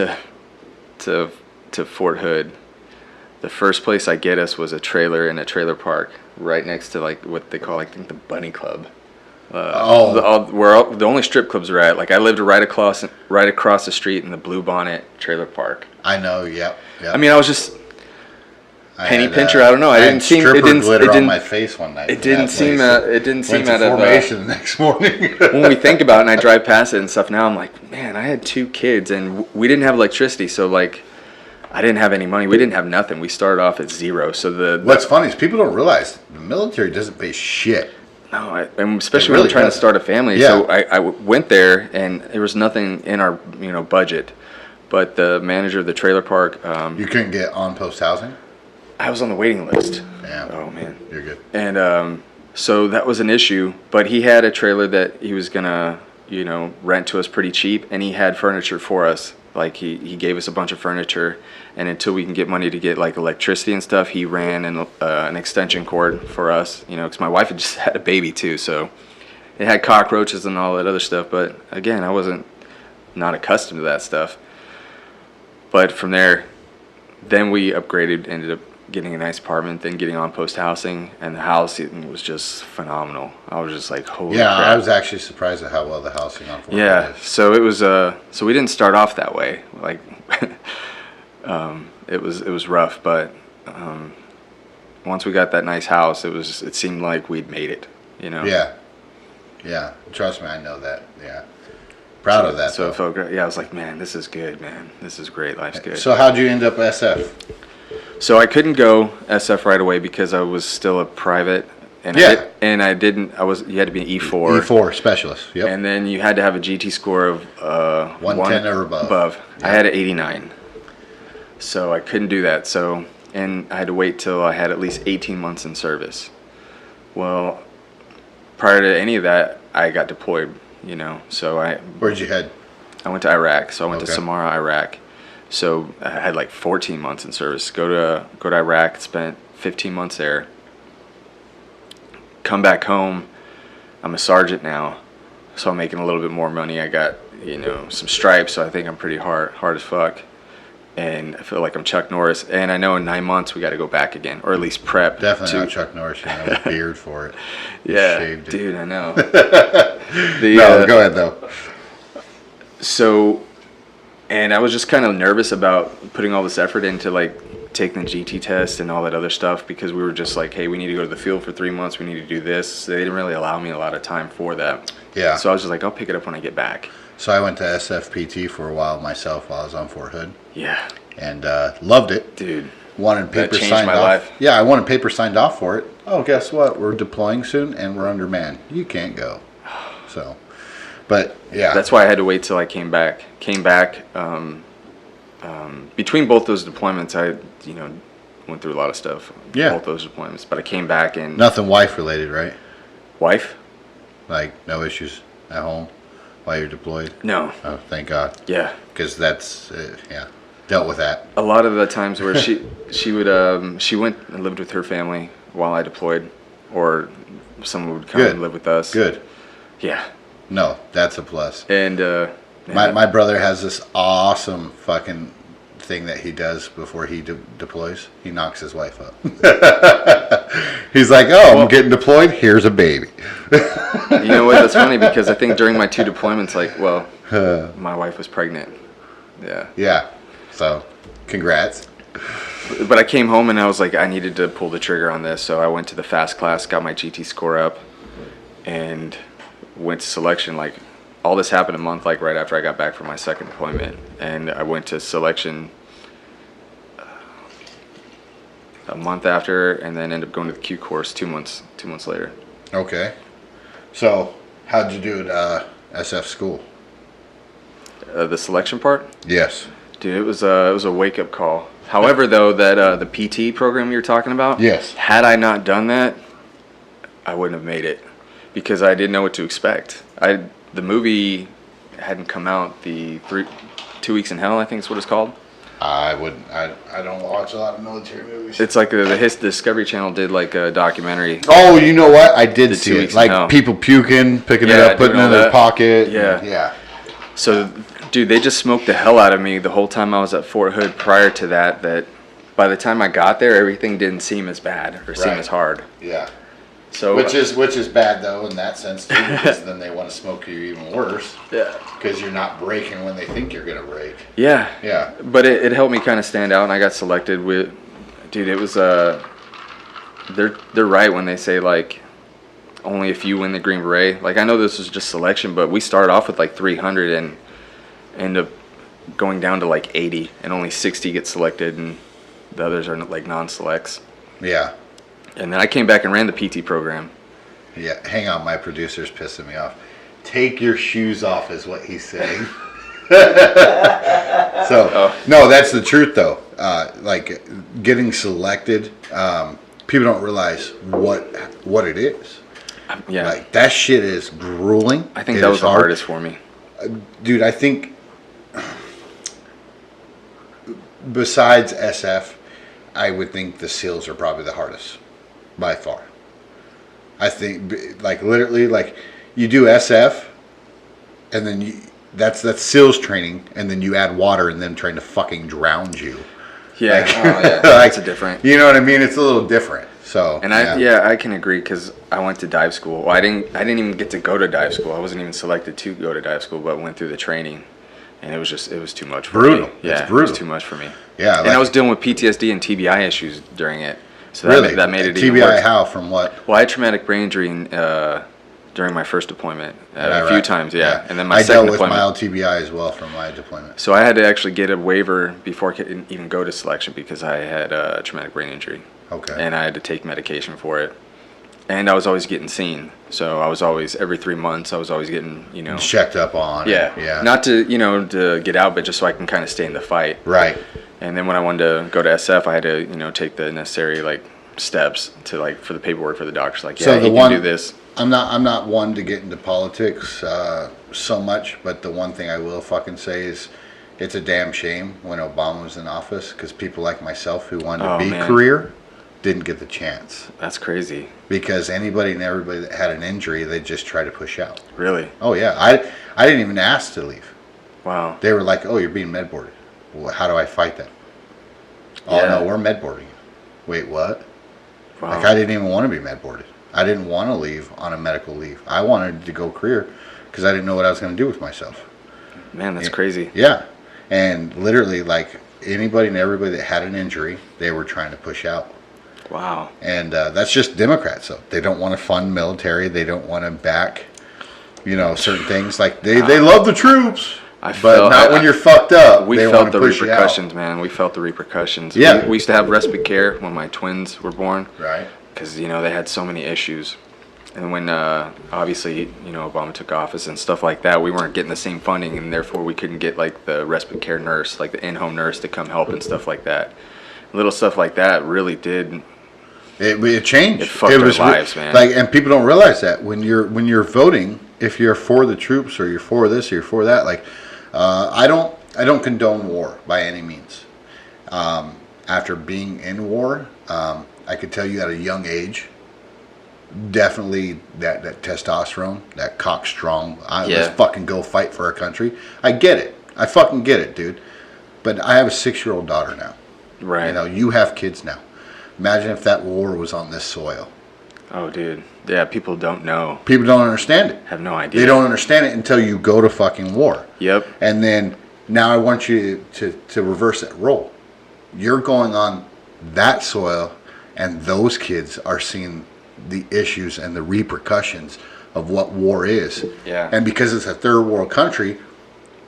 to Fort Hood, the first place I get us was a trailer in a trailer park right next to like what they call, I think, the Bunny Club. Where the only strip clubs are at. Like, I lived right across the street in the Blue Bonnet trailer park. I know. Yep. I mean, I was just penny pincher. I don't know. I didn't seem. It didn't glitter on my face one night. It didn't seem. It didn't seem out of formation the next morning. When we think about it, and I drive past it and stuff now, I'm like, man, I had 2 kids and we didn't have electricity, so like, I didn't have any money. We didn't have nothing. We started off at zero. So what's funny is people don't realize the military doesn't pay shit. No, and especially when I'm trying to start a family. Yeah. So I went there, and there was nothing in our budget. But the manager of the trailer park, you couldn't get on-post housing? I was on the waiting list. Damn. Oh man, you're good. And so that was an issue. But he had a trailer that he was gonna rent to us pretty cheap, and he had furniture for us. Like he gave us a bunch of furniture, and until we can get money to get like electricity and stuff, he ran an extension cord for us. Because my wife had just had a baby too, so it had cockroaches and all that other stuff. But again, I wasn't not accustomed to that stuff. But from there, then we upgraded, ended up getting a nice apartment, then getting on post housing, and the housing was just phenomenal. I was just like, holy crap. I was actually surprised at how well the housing on Fort Hood is. So it was so we didn't start off that way. Like it was rough, but once we got that nice house, it seemed like we'd made it, Yeah. Trust me, I know that. Yeah. Proud of that. So it felt great. Yeah, I was like, man, this is good, man. This is great. Life's good. So how'd you end up SF? So I couldn't go SF right away because I was still a private, and you had to be an E4. E4 specialist. Yep. And then you had to have a GT score of 110 or above. I had an 89. So I couldn't do that. So, and I had to wait till I had at least 18 months in service. Well, prior to any of that, I got deployed, you know. So Where'd you head? I went to Iraq. So I went to Samarra, Iraq. So I had like 14 months in service. Go to Iraq, spent 15 months there. Come back home. I'm a sergeant now, so I'm making a little bit more money. I got, you know, some stripes, so I think I'm pretty hard as fuck. And I feel like I'm Chuck Norris. And I know in 9 months we got to go back again, or at least prep. Definitely not Chuck Norris. You know, beard for it. Yeah, dude, I know. No, go ahead though. So, and I was just kind of nervous about putting all this effort into like taking the GT test and all that other stuff, because we were just like, hey, we need to go to the field for 3 months. We need to do this. So they didn't really allow me a lot of time for that. Yeah. So I was just like, I'll pick it up when I get back. So I went to SFPT for a while myself while I was on Fort Hood. Yeah. And loved it. Dude. Wanted paper signed off. Life. Yeah, I wanted paper signed off for it. Oh, guess what? We're deploying soon and we're undermanned. You can't go. So, but yeah. That's why I had to wait till I came back. Between both those deployments, I, you know, went through a lot of stuff. Yeah. Both those deployments. But I came back and... Nothing wife related, right? Wife? Like, no issues at home while you're deployed? No. Oh, thank God. Yeah. Because that's, dealt with that. A lot of the times where she went and lived with her family while I deployed, or someone would come and live with us. Good. Yeah. No, that's a plus. And my brother has this awesome fucking thing that he does before he deploys. He knocks his wife up. He's like, oh, I'm getting deployed. Here's a baby. You know what? That's funny, because I think during my 2 deployments, my wife was pregnant. Yeah. Yeah. So, congrats. But I came home and I was like, I needed to pull the trigger on this. So I went to the fast class, got my GT score up, and went to selection. Like, all this happened a month, like right after I got back from my second deployment. And I went to selection a month after, and then ended up going to the Q course 2 months later. Okay. So, how'd you do at SF school? The selection part? Yes. Dude, it was a wake up call. However, though, that the PT program you're talking about, yes, had I not done that, I wouldn't have made it, because I didn't know what to expect. The movie hadn't come out. The 2 Weeks in Hell, I think is what it's called. I don't watch a lot of military movies. It's like the Discovery Channel did like a documentary. Oh, you know what? I did see it. Like people puking, picking it up, putting it in their pocket. Yeah. Yeah. So, dude, they just smoked the hell out of me the whole time I was at Fort Hood prior to that. That by the time I got there, everything didn't seem as bad or seem as hard. Yeah. So which is bad though in that sense too, because then they want to smoke you even worse. Yeah. Because you're not breaking when they think you're gonna break. Yeah. Yeah. But it helped me kind of stand out, and I got selected with. Dude, it was they're right when they say like only a few win the Green Beret. Like, I know this was just selection, but we started off with like 300 and end up going down to like 80, and only 60 get selected, and the others are like non-selects. Yeah. And then I came back and ran the PT program. Yeah, hang on, my producer's pissing me off. Take your shoes off is what he's saying. No, that's the truth though. Like getting selected, people don't realize what it is. Yeah. Like that shit is grueling. I think that was the hardest for me. Dude, I think besides SF, I would think the SEALs are probably the hardest by far. I think like literally like you do SF and then that's SEALs training, and then you add water and them trying to fucking drown you. Yeah. Like, That's a different. You know what I mean? It's a little different. So, and I can agree, because I went to dive school. Well, I didn't even get to go to dive school. I wasn't even selected to go to dive school, but went through the training, and it was too much for brutal. me. Yeah, it's brutal. It was too much for me. Yeah, and I was dealing with PTSD and TBI issues during it. So that made it TBI even worse. How? From what? Well, I had traumatic brain injury during my first deployment a few times, yeah. And then my I second dealt with deployment, mild TBI as well from my deployment. So I had to actually get a waiver before I could even go to selection, because I had a traumatic brain injury. Okay. And I had to take medication for it. And I was always getting seen. So I was always, every 3 months, I was always getting, checked up on. Yeah. Yeah. Not to, to get out, but just so I can kind of stay in the fight. Right. And then when I wanted to go to SF, I had to, you know, take the necessary like steps to like for the paperwork for the doctors. Like, yeah, you can do this. I'm not one to get into politics so much, but the one thing I will fucking say is it's a damn shame when Obama was in office, because people like myself who wanted to be career didn't get the chance. That's crazy. Because anybody and everybody that had an injury, they just try to push out. Really? Oh yeah, I didn't even ask to leave. Wow. They were like, "Oh, you're being med boarded. Well, how do I fight that?" Oh no, we're med boarding. Wait, what? Wow. Like, I didn't even want to be med boarded. I didn't want to leave on a medical leave. I wanted to go career because I didn't know what I was going to do with myself. Man, that's crazy. Yeah. And literally, like, anybody and everybody that had an injury, they were trying to push out. Wow. And that's just Democrats, though. They don't want to fund military. They don't want to back, you know, certain things. Like, they love the troops. When you're fucked up. We felt the repercussions, man. We felt the repercussions. Yeah. We used to have respite care when my twins were born. Right. Because, you know, they had so many issues. And when, obviously, you know, Obama took office and stuff like that, we weren't getting the same funding, and therefore we couldn't get, like, the respite care nurse, like the in-home nurse to come help and stuff like that. Little stuff like that really did... It changed. It fucked our lives, man. Like, and people don't realize that when you're voting, if you're for the troops or you're for this or you're for that, like, I don't condone war by any means. After being in war, I could tell you at a young age, definitely that testosterone, that cock strong, let's fucking go fight for our country. I get it. I fucking get it, dude. But I have a 6-year-old daughter now. Right. You know, you have kids now. Imagine if that war was on this soil. Oh, dude. Yeah, people don't know. People don't understand it. Have no idea. They don't understand it until you go to fucking war. Yep. And then now I want you to reverse that role. You're going on that soil, and those kids are seeing the issues and the repercussions of what war is. Yeah. And because it's a third world country,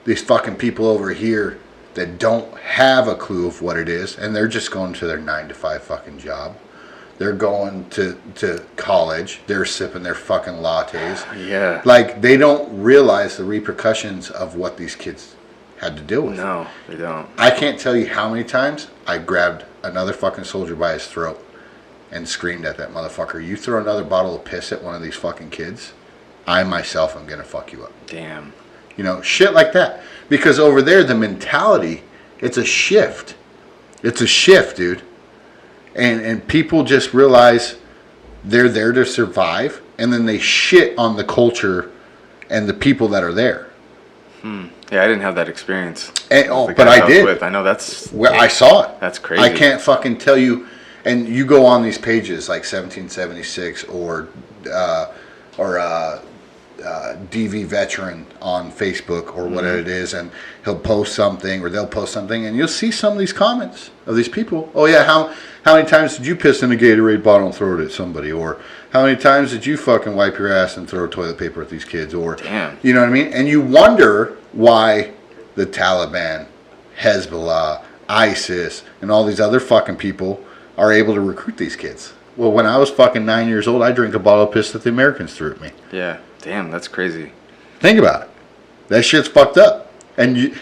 these fucking people over here that don't have a clue of what it is, and they're just going to their 9-to-5 fucking job. They're going to college. They're sipping their fucking lattes. Yeah. Like, they don't realize the repercussions of what these kids had to deal with. No, they don't. I can't tell you how many times I grabbed another fucking soldier by his throat and screamed at that motherfucker, "You throw another bottle of piss at one of these fucking kids, I myself am going to fuck you up." Damn. You know, shit like that. Because over there, the mentality, it's a shift. It's a shift, dude. And people just realize they're there to survive, and then they shit on the culture and the people that are there. Yeah, I didn't have that experience. But I did. I know that's... Well, I saw it. That's crazy. I can't fucking tell you. And you go on these pages like 1776 or DV Veteran on Facebook or whatever it is, and he'll post something or they'll post something, and you'll see some of these comments of these people. Oh yeah, how many times did you piss in a Gatorade bottle and throw it at somebody? Or how many times did you fucking wipe your ass and throw toilet paper at these kids? Or, damn. You know what I mean? And you wonder why the Taliban, Hezbollah, ISIS, and all these other fucking people are able to recruit these kids. Well, when I was fucking 9 years old, I drank a bottle of piss that the Americans threw at me. Yeah. Damn, that's crazy. Think about it. That shit's fucked up. And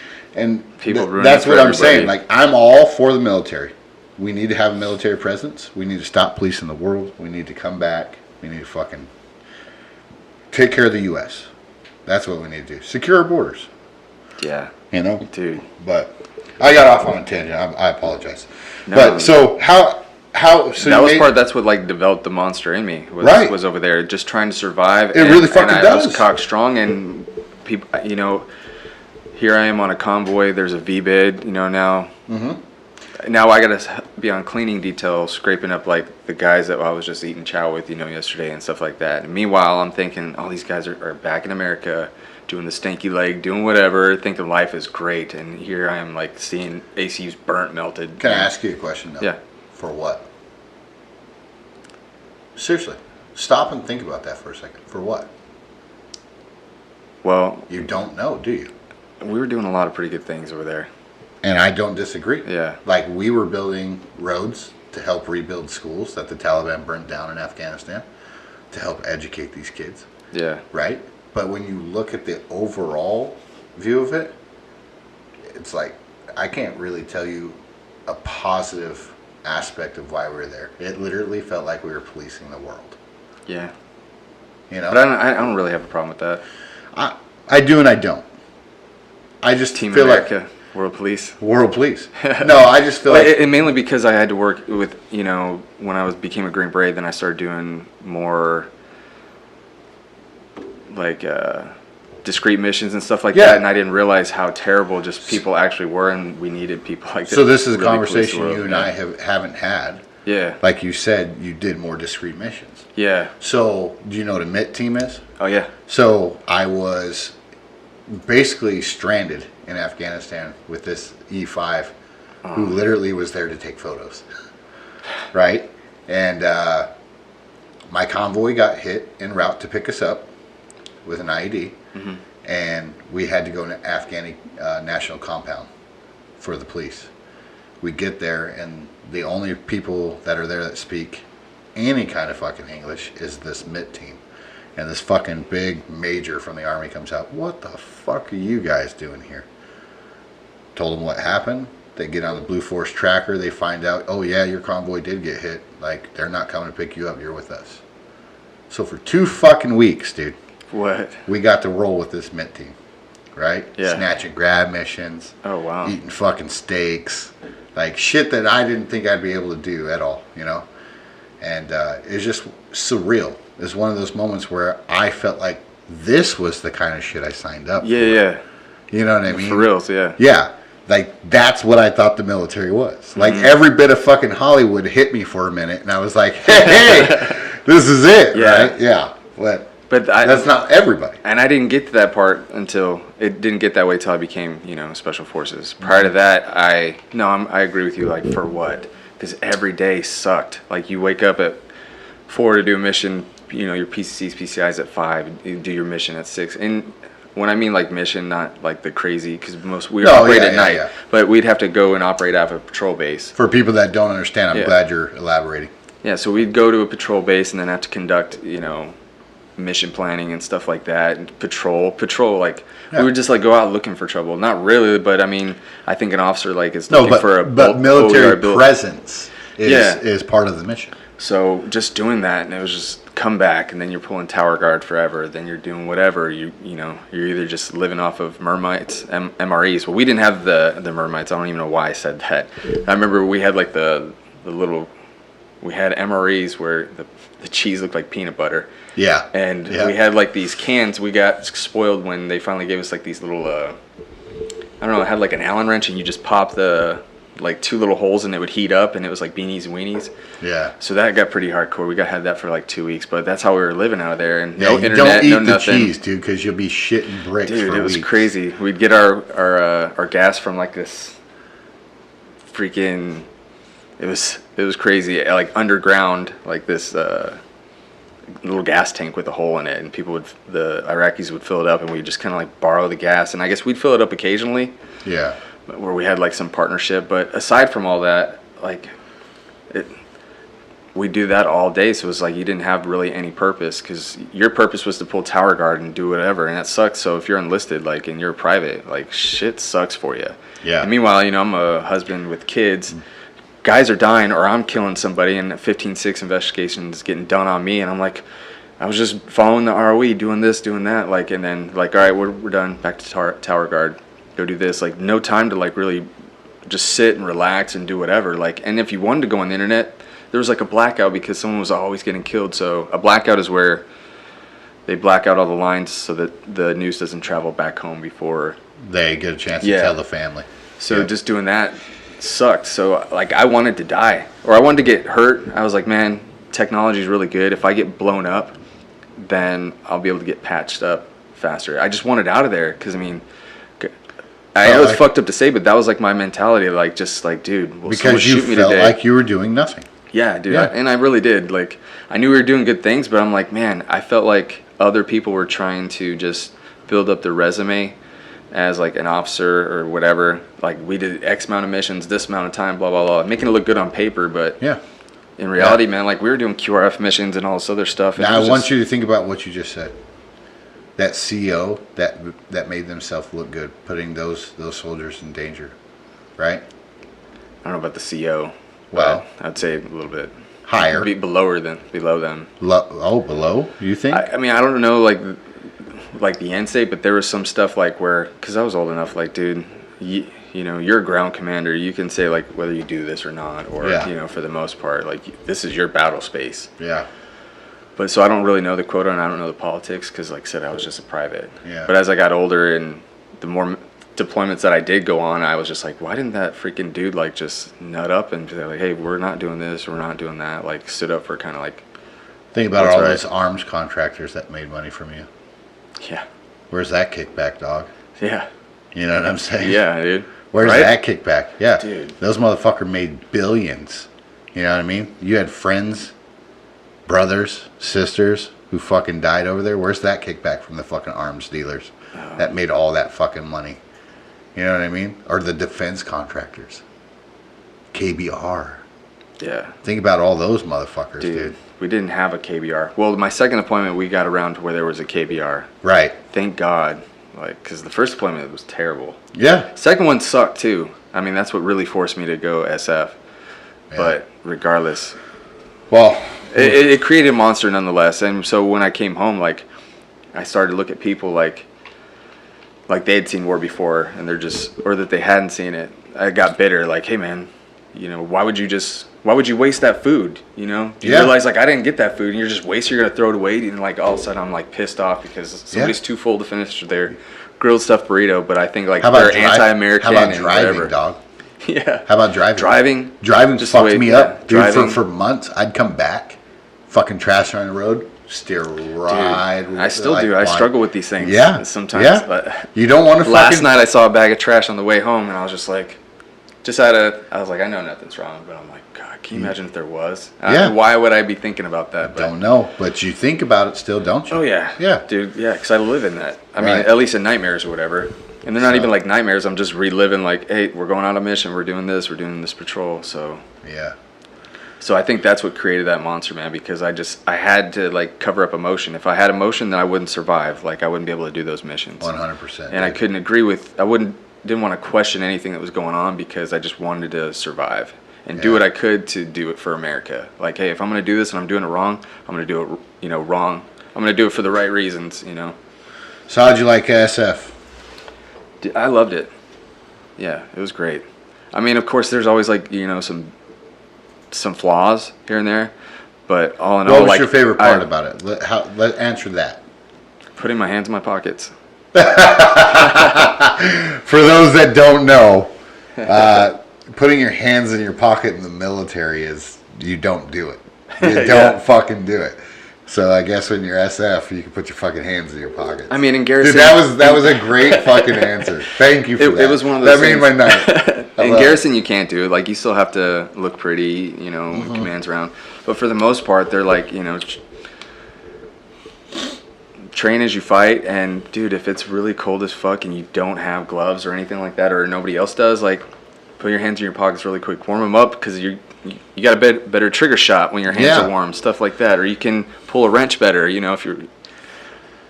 that's what I'm saying. Like, I'm all for the military. We need to have a military presence. We need to stop policing the world. We need to come back. We need to fucking take care of the U.S. That's what we need to do. Secure our borders. Yeah. You know? Dude. But I got off on a tangent. I apologize. No, but so how so that's what like developed the monster in me was over there just trying to survive. It really fucking does. I was cock strong, and people, you know, here I am on a convoy. There's a V-bid, you know, now. Mm-hmm. Now I gotta be on cleaning detail, scraping up like the guys that I was just eating chow with, you know, yesterday and stuff like that. And meanwhile, I'm thinking all these guys are back in America, doing the stanky leg, doing whatever, thinking life is great, and here I am like seeing ACUs burnt, melted. Can I ask you a question though? Yeah. For what? Seriously, stop and think about that for a second. For what? Well, you don't know, do you? We were doing a lot of pretty good things over there. And I don't disagree. Yeah. Like, we were building roads to help rebuild schools that the Taliban burnt down in Afghanistan to help educate these kids. Yeah. Right? But when you look at the overall view of it, it's like, I can't really tell you a positive aspect of why we were there. It literally felt like we were policing the world. Yeah. You know? But I don't really have a problem with that. I do and I don't. I just Team feel America, like World Police. World Police. No, I just feel like... And mainly because I had to work with, you know, when I became a Green Beret, then I started doing more, like, discrete missions and stuff like that, and I didn't realize how terrible just people actually were, and we needed people like that. So this is a conversation you and I haven't had. Yeah. Like you said, you did more discrete missions. Yeah. So, do you know what a MIT team is? Oh, yeah. So, I was basically stranded in Afghanistan with this E5 who literally was there to take photos. Right? And my convoy got hit en route to pick us up with an IED. Mm-hmm. And we had to go to Afghani national compound for the police. We get there, and the only people that are there that speak any kind of fucking English is this MIT team. And this fucking big major from the Army comes out. What the fuck are you guys doing here? Told them what happened. They get on the Blue Force tracker. They find out, oh yeah, your convoy did get hit. Like, they're not coming to pick you up. You're with us. So for 2 fucking weeks, dude. What? We got to roll with this MIT team. Right? Yeah. Snatch and grab missions. Oh, wow. Eating fucking steaks. Like, shit that I didn't think I'd be able to do at all, you know? And it's just surreal. It's one of those moments where I felt like this was the kind of shit I signed up for. Yeah. You know what I mean? For reals, yeah. Yeah. Like, that's what I thought the military was. Like, every bit of fucking Hollywood hit me for a minute, and I was like, hey, this is it, right? Yeah. But that's not everybody. And I didn't get to that part until, it didn't get that way till I became, you know, Special Forces. Prior to that, I agree with you, like, for what? Because every day sucked. Like, you wake up at 4 to do a mission, you know, your PCCs, PCIs at 5, you do your mission at 6. And when I mean, like, mission, not like the crazy, because we operate at night. Yeah. But we'd have to go and operate out of a patrol base. For people that don't understand, I'm glad you're elaborating. Yeah, so we'd go to a patrol base and then have to conduct, you know, mission planning and stuff like that, and patrol, like, we would just, like, go out looking for trouble. Not really, but I mean, I think an officer, like, is looking for but military presence is part of the mission. So just doing that, and it was just come back, and then you're pulling tower guard forever, then you're doing whatever, you know, you're either just living off of mermites, MREs. Well, we didn't have the mermites. I don't even know why I said that. I remember we had, like, the little, we had MREs where the cheese looked like peanut butter. Yeah. And we had, like, these cans. We got spoiled when they finally gave us, like, these little, I don't know, it had, like, an Allen wrench, and you just pop the, like, 2 little holes, and it would heat up, and it was, like, beanies and weenies. Yeah. So that got pretty hardcore. We had that for, like, 2 weeks, but that's how we were living out of there, and no internet, no nothing. Don't eat the cheese, dude, because you'll be shitting bricks dude, for it was weeks. Crazy. We'd get our gas from, like, this freaking, it was crazy, like, underground, like, this, little gas tank with a hole in it, and the Iraqis would fill it up, and we'd just kind of, like, borrow the gas, and I guess we'd fill it up occasionally. Yeah. Where we had, like, some partnership, but aside from all that, like, we do that all day, so it was like you didn't have really any purpose, because your purpose was to pull tower guard and do whatever, and that sucks. So if you're enlisted, like, and you're private, like, shit sucks for you. Yeah. And meanwhile, you know, I'm a husband with kids. Guys are dying, or I'm killing somebody, and 15-6 investigations getting done on me, and I'm like, I was just following the ROE, doing this, doing that, like, and then, like, all right, we're done, back to tower guard, go do this, like, no time to, like, really just sit and relax and do whatever, like, and if you wanted to go on the internet, there was, like, a blackout because someone was always getting killed. So a blackout is where they black out all the lines so that the news doesn't travel back home before they get a chance to tell the family. So just doing that sucked. So, like, I wanted to die, or I wanted to get hurt. I was like, man, technology is really good. If I get blown up, then I'll be able to get patched up faster. I just wanted out of there because, I mean, I know it's fucked up to say, but that was, like, my mentality. Like, just like, dude, will someone shoot me today? Because you felt like you were doing nothing. Yeah, dude. Yeah. And I really did. Like, I knew we were doing good things, but I'm like, man, I felt like other people were trying to just build up their resume as, like, an officer or whatever. Like, we did X amount of missions, this amount of time, blah, blah, blah. Making it look good on paper, but in reality, man, like, we were doing QRF missions and all this other stuff. Now, I want you to think about what you just said. That CO that made themselves look good, putting those soldiers in danger, right? don't know about the CO. Well, I'd say a little bit higher. Below them. Below? You think? I mean, I don't know, like the end state, but there was some stuff like where, because I was old enough, like, dude, you know, you're a ground commander. You can say, like, whether you do this or not, or, you know, for the most part, like, this is your battle space. Yeah. But so I don't really know the quota, and I don't know the politics, because, like I said, I was just a private. Yeah. But as I got older and the more deployments that I did go on, I was just like, why didn't that freaking dude, like, just nut up and be like, hey, we're not doing this, we're not doing that, like, stood up for kind of like... Think about all those arms contractors that made money from you. Yeah. Where's that kickback, dog? Yeah. You know what I'm saying? Yeah, dude. Where's that kickback? Yeah. Dude. Those motherfuckers made billions. You know what I mean? You had friends, brothers, sisters who fucking died over there. Where's that kickback from the fucking arms dealers that made all that fucking money? You know what I mean? Or the defense contractors. KBR. Yeah. Think about all those motherfuckers, dude. We didn't have a KBR. Well, my second appointment, we got around to where there was a KBR. Right. Thank God. Like, because the first deployment was terrible. Yeah. Second one sucked too. I mean, that's what really forced me to go SF. Yeah. But regardless, well, it created a monster nonetheless. And so when I came home, like, I started to look at people like they had seen war before, and they're just, or that they hadn't seen it. I got bitter. Like, hey man, you know, why would you waste that food? You know, do you realize, like, I didn't get that food, and you're just wasting. You're gonna throw it away, and like all of a sudden I'm like pissed off because somebody's too full to finish their grilled stuffed burrito. But I think like they're anti-American. How about and driving, whatever. dog? Yeah. How about driving? Driving just fucked me up, dude. Driving. For months, I'd come back, fucking trash on the road, steer right. Dude, I still do. I struggle with these things. Yeah. Sometimes. Yeah. But you don't want to. Last night I saw a bag of trash on the way home, and I was just like, I was like, I know nothing's wrong, but I'm like, God, can you imagine if there was? Why would I be thinking about that? But don't know, but you think about it still, don't you? Oh yeah. Yeah. Dude, yeah, because I live in that. I mean, at least in nightmares or whatever. And they're not even like nightmares. I'm just reliving like, hey, we're going on a mission. We're doing this patrol. So yeah. So I think that's what created that monster, man, because I had to like cover up emotion. If I had emotion, then I wouldn't survive. Like I wouldn't be able to do those missions. 100%. And I couldn't agree with. Didn't want to question anything that was going on because I just wanted to survive and do what I could to do it for America. Like, hey, if I'm going to do this and I'm doing it wrong, I'm going to do it, you know, wrong. I'm going to do it for the right reasons, you know. So how'd you like SF? I loved it. Yeah, it was great. I mean, of course, there's always like, you know, some flaws here and there, but all in all, what was your favorite part about it? Let answer that. Putting my hands in my pockets. For those that don't know, putting your hands in your pocket in the military is, you don't do it. You don't fucking do it. So I guess when you're SF, you can put your fucking hands in your pockets. I mean, in Garrison, dude, that was a great fucking answer. Thank you for that. It was one of those. That made my night. In Garrison, you can't do it. Like, you still have to look pretty, you know, when command's around. But for the most part, they're like, you know, train as you fight. And dude, if it's really cold as fuck and you don't have gloves or anything like that, or nobody else does, like, put your hands in your pockets really quick, warm them up, because you got a better trigger shot when your hands are warm, stuff like that. Or you can pull a wrench better, you know, if you're.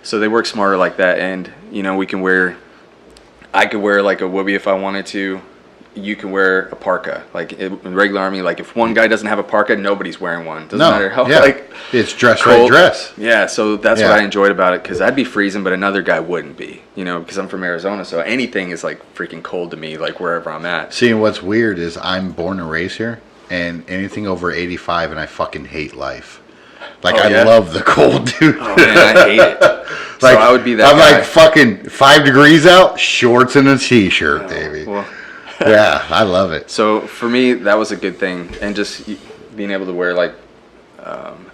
So they work smarter like that. And you know, I could wear like a whoopee if I wanted to. You can wear a parka. Like in the regular army, like if one guy doesn't have a parka, nobody's wearing one. Doesn't matter how like it's dress cold. Right dress. Yeah, so that's what I enjoyed about it, because I'd be freezing, but another guy wouldn't be. You know, because I'm from Arizona, so anything is like freaking cold to me, like wherever I'm at. See, what's weird is I'm born and raised here, and anything over 85, and I fucking hate life. Like I love the cold, dude. Oh man, I hate it. Like, so I would be that. I'm guy. like fucking 5 degrees out, shorts and a t-shirt, baby. Well, yeah, I love it. So for me, that was a good thing, and just being able to wear like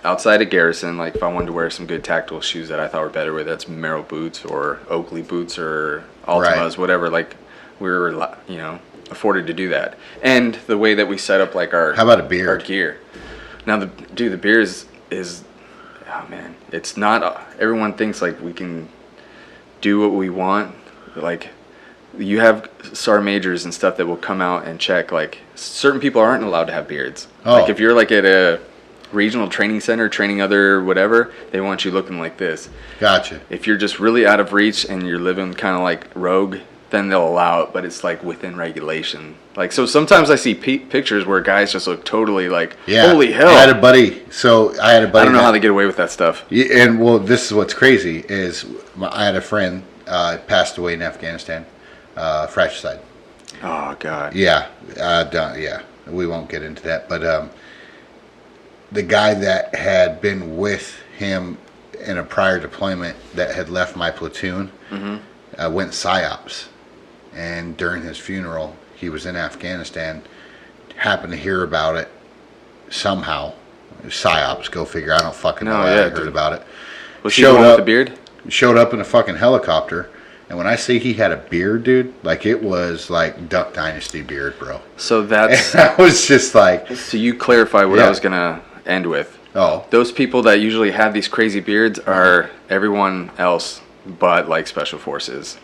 outside of Garrison, like if I wanted to wear some good tactical shoes that I thought were better, whether that's Merrell boots or Oakley boots or Altimas, whatever. Like we were, you know, afforded to do that, and the way that we set up like our how about a beard? Our gear. Now the beer is oh man, it's not. Everyone thinks like we can do what we want, like. You have sergeant majors and stuff that will come out and check, like, certain people aren't allowed to have beards. Oh. Like, if you're, like, at a regional training center training other whatever, they want you looking like this. Gotcha. If you're just really out of reach and you're living kind of like rogue, then they'll allow it, but it's like within regulation. Like, so sometimes I see pictures where guys just look totally like, holy hell. I had a buddy. I don't know how they get away with that stuff. And well, this is what's crazy is I had a friend passed away in Afghanistan, fratricide. Oh God. Yeah, yeah. We won't get into that, but the guy that had been with him in a prior deployment that had left my platoon went PSYOPs, and during his funeral, he was in Afghanistan. Happened to hear about it somehow. PSYOPs, go figure. I don't fucking know. I heard about it. Was he the one with the beard? Showed up in a fucking helicopter. And when I say he had a beard, dude, like it was like Duck Dynasty beard, bro. So that's... I was just like... So you clarify what I was going to end with. Oh. Those people that usually have these crazy beards are everyone else but like special forces.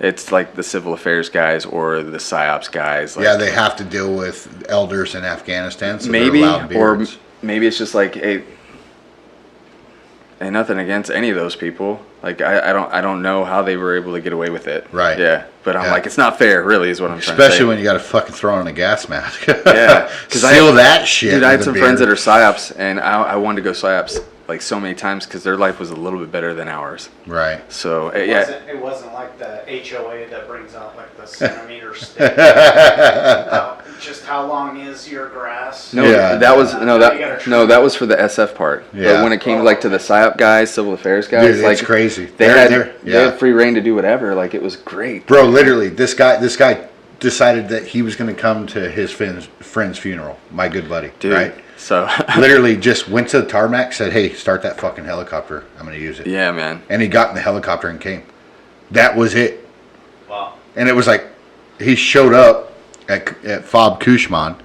It's like the civil affairs guys or the PSYOPs guys. Like, yeah, they have to deal with elders in Afghanistan, so maybe, they're allowed beards. Or maybe it's just like, hey, ain't nothing against any of those people. Like I don't know how they were able to get away with it. Right. Yeah. But I'm like, it's not fair, really, is what I'm trying to say. Especially when you got to fucking throw on a gas mask. Yeah. Seal that shit. Dude, I had some friends that are PSYOPs, and I wanted to go PSYOPs like so many times because their life was a little bit better than ours. Right. So it wasn't like the HOA that brings out like the centimeter stick. Just how long is your grass? No, that was for the SF part. Yeah. But when it came to the PSYOP guys, civil affairs guys, dude, it's crazy. They had free reign to do whatever. Like it was great. Bro, literally, this guy decided that he was going to come to his friend's funeral. My good buddy, dude, right? So literally just went to the tarmac, said, "Hey, start that fucking helicopter. I'm going to use it." Yeah, man. And he got in the helicopter and came. That was it. Wow. And it was like he showed up at FOB Kushman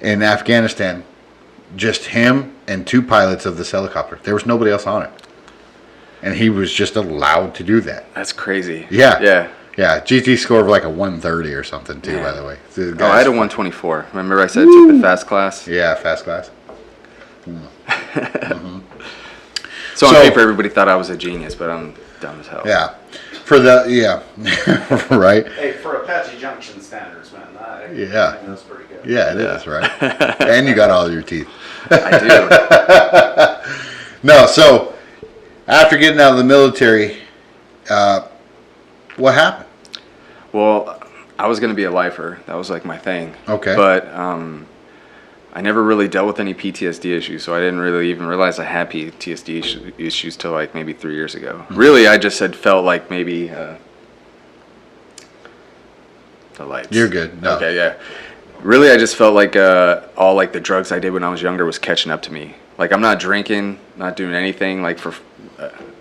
in Afghanistan, just him and 2 pilots of this helicopter. There was nobody else on it. And he was just allowed to do that. That's crazy. Yeah. Yeah. Yeah. GT score of like a 130 or something too, by the way. I had a 124. Remember I said I took the fast class? Yeah, fast class. Mm-hmm. So on paper, everybody thought I was a genius, but I'm dumb as hell. Yeah. Right? Hey, for Apache Junction standards, man. Yeah. That's pretty good. Yeah, it is, right? And you got all your teeth. I do. No, so after getting out of the military, what happened? Well, I was going to be a lifer. That was like my thing. Okay. But I never really dealt with any PTSD issues, so I didn't really even realize I had PTSD issues till like maybe 3 years ago. Mm-hmm. Really, I just had felt like maybe the lights. You're good. No. Okay, yeah. Really, I just felt like all like the drugs I did when I was younger was catching up to me. Like I'm not drinking, not doing anything like for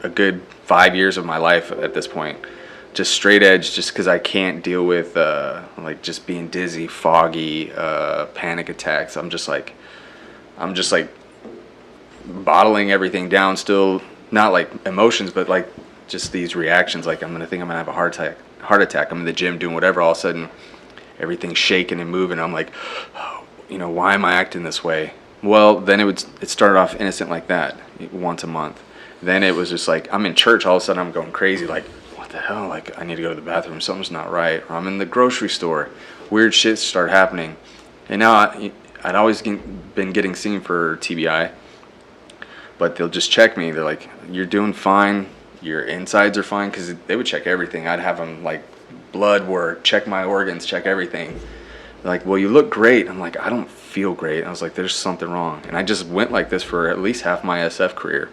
a good 5 years of my life at this point. Just straight edge, just because I can't deal with like just being dizzy, foggy, panic attacks. I'm just like bottling everything down. Still not like emotions, but like just these reactions. Like I'm gonna have a heart attack. I'm in the gym doing whatever. All of a sudden, everything's shaking and moving. I'm like, oh, why am I acting this way? Well, then it started off innocent like that, once a month. Then it was just like I'm in church. All of a sudden, I'm going crazy. Like, what the hell? Like, I need to go to the bathroom. Something's not right. Or I'm in the grocery store. Weird shit start happening. And now I'd always been getting seen for TBI, but they'll just check me. They're like, you're doing fine. Your insides are fine, because they would check everything. I'd have them like blood work, check my organs, check everything. They're like, well, you look great. I'm like, I don't feel great. I was like, there's something wrong. And I just went like this for at least half my SF career.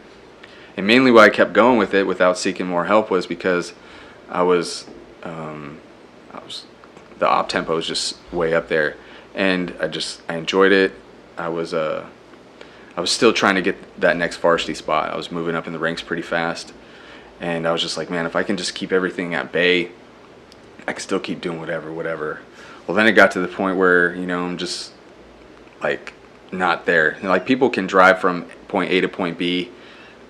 And mainly why I kept going with it without seeking more help was because I was the op tempo was just way up there, and I enjoyed it. I was still trying to get that next varsity spot. I was moving up in the ranks pretty fast, and I was just like, man, if I can just keep everything at bay, I can still keep doing whatever. Well, then it got to the point where I'm just like not there. Like people can drive from point A to point B.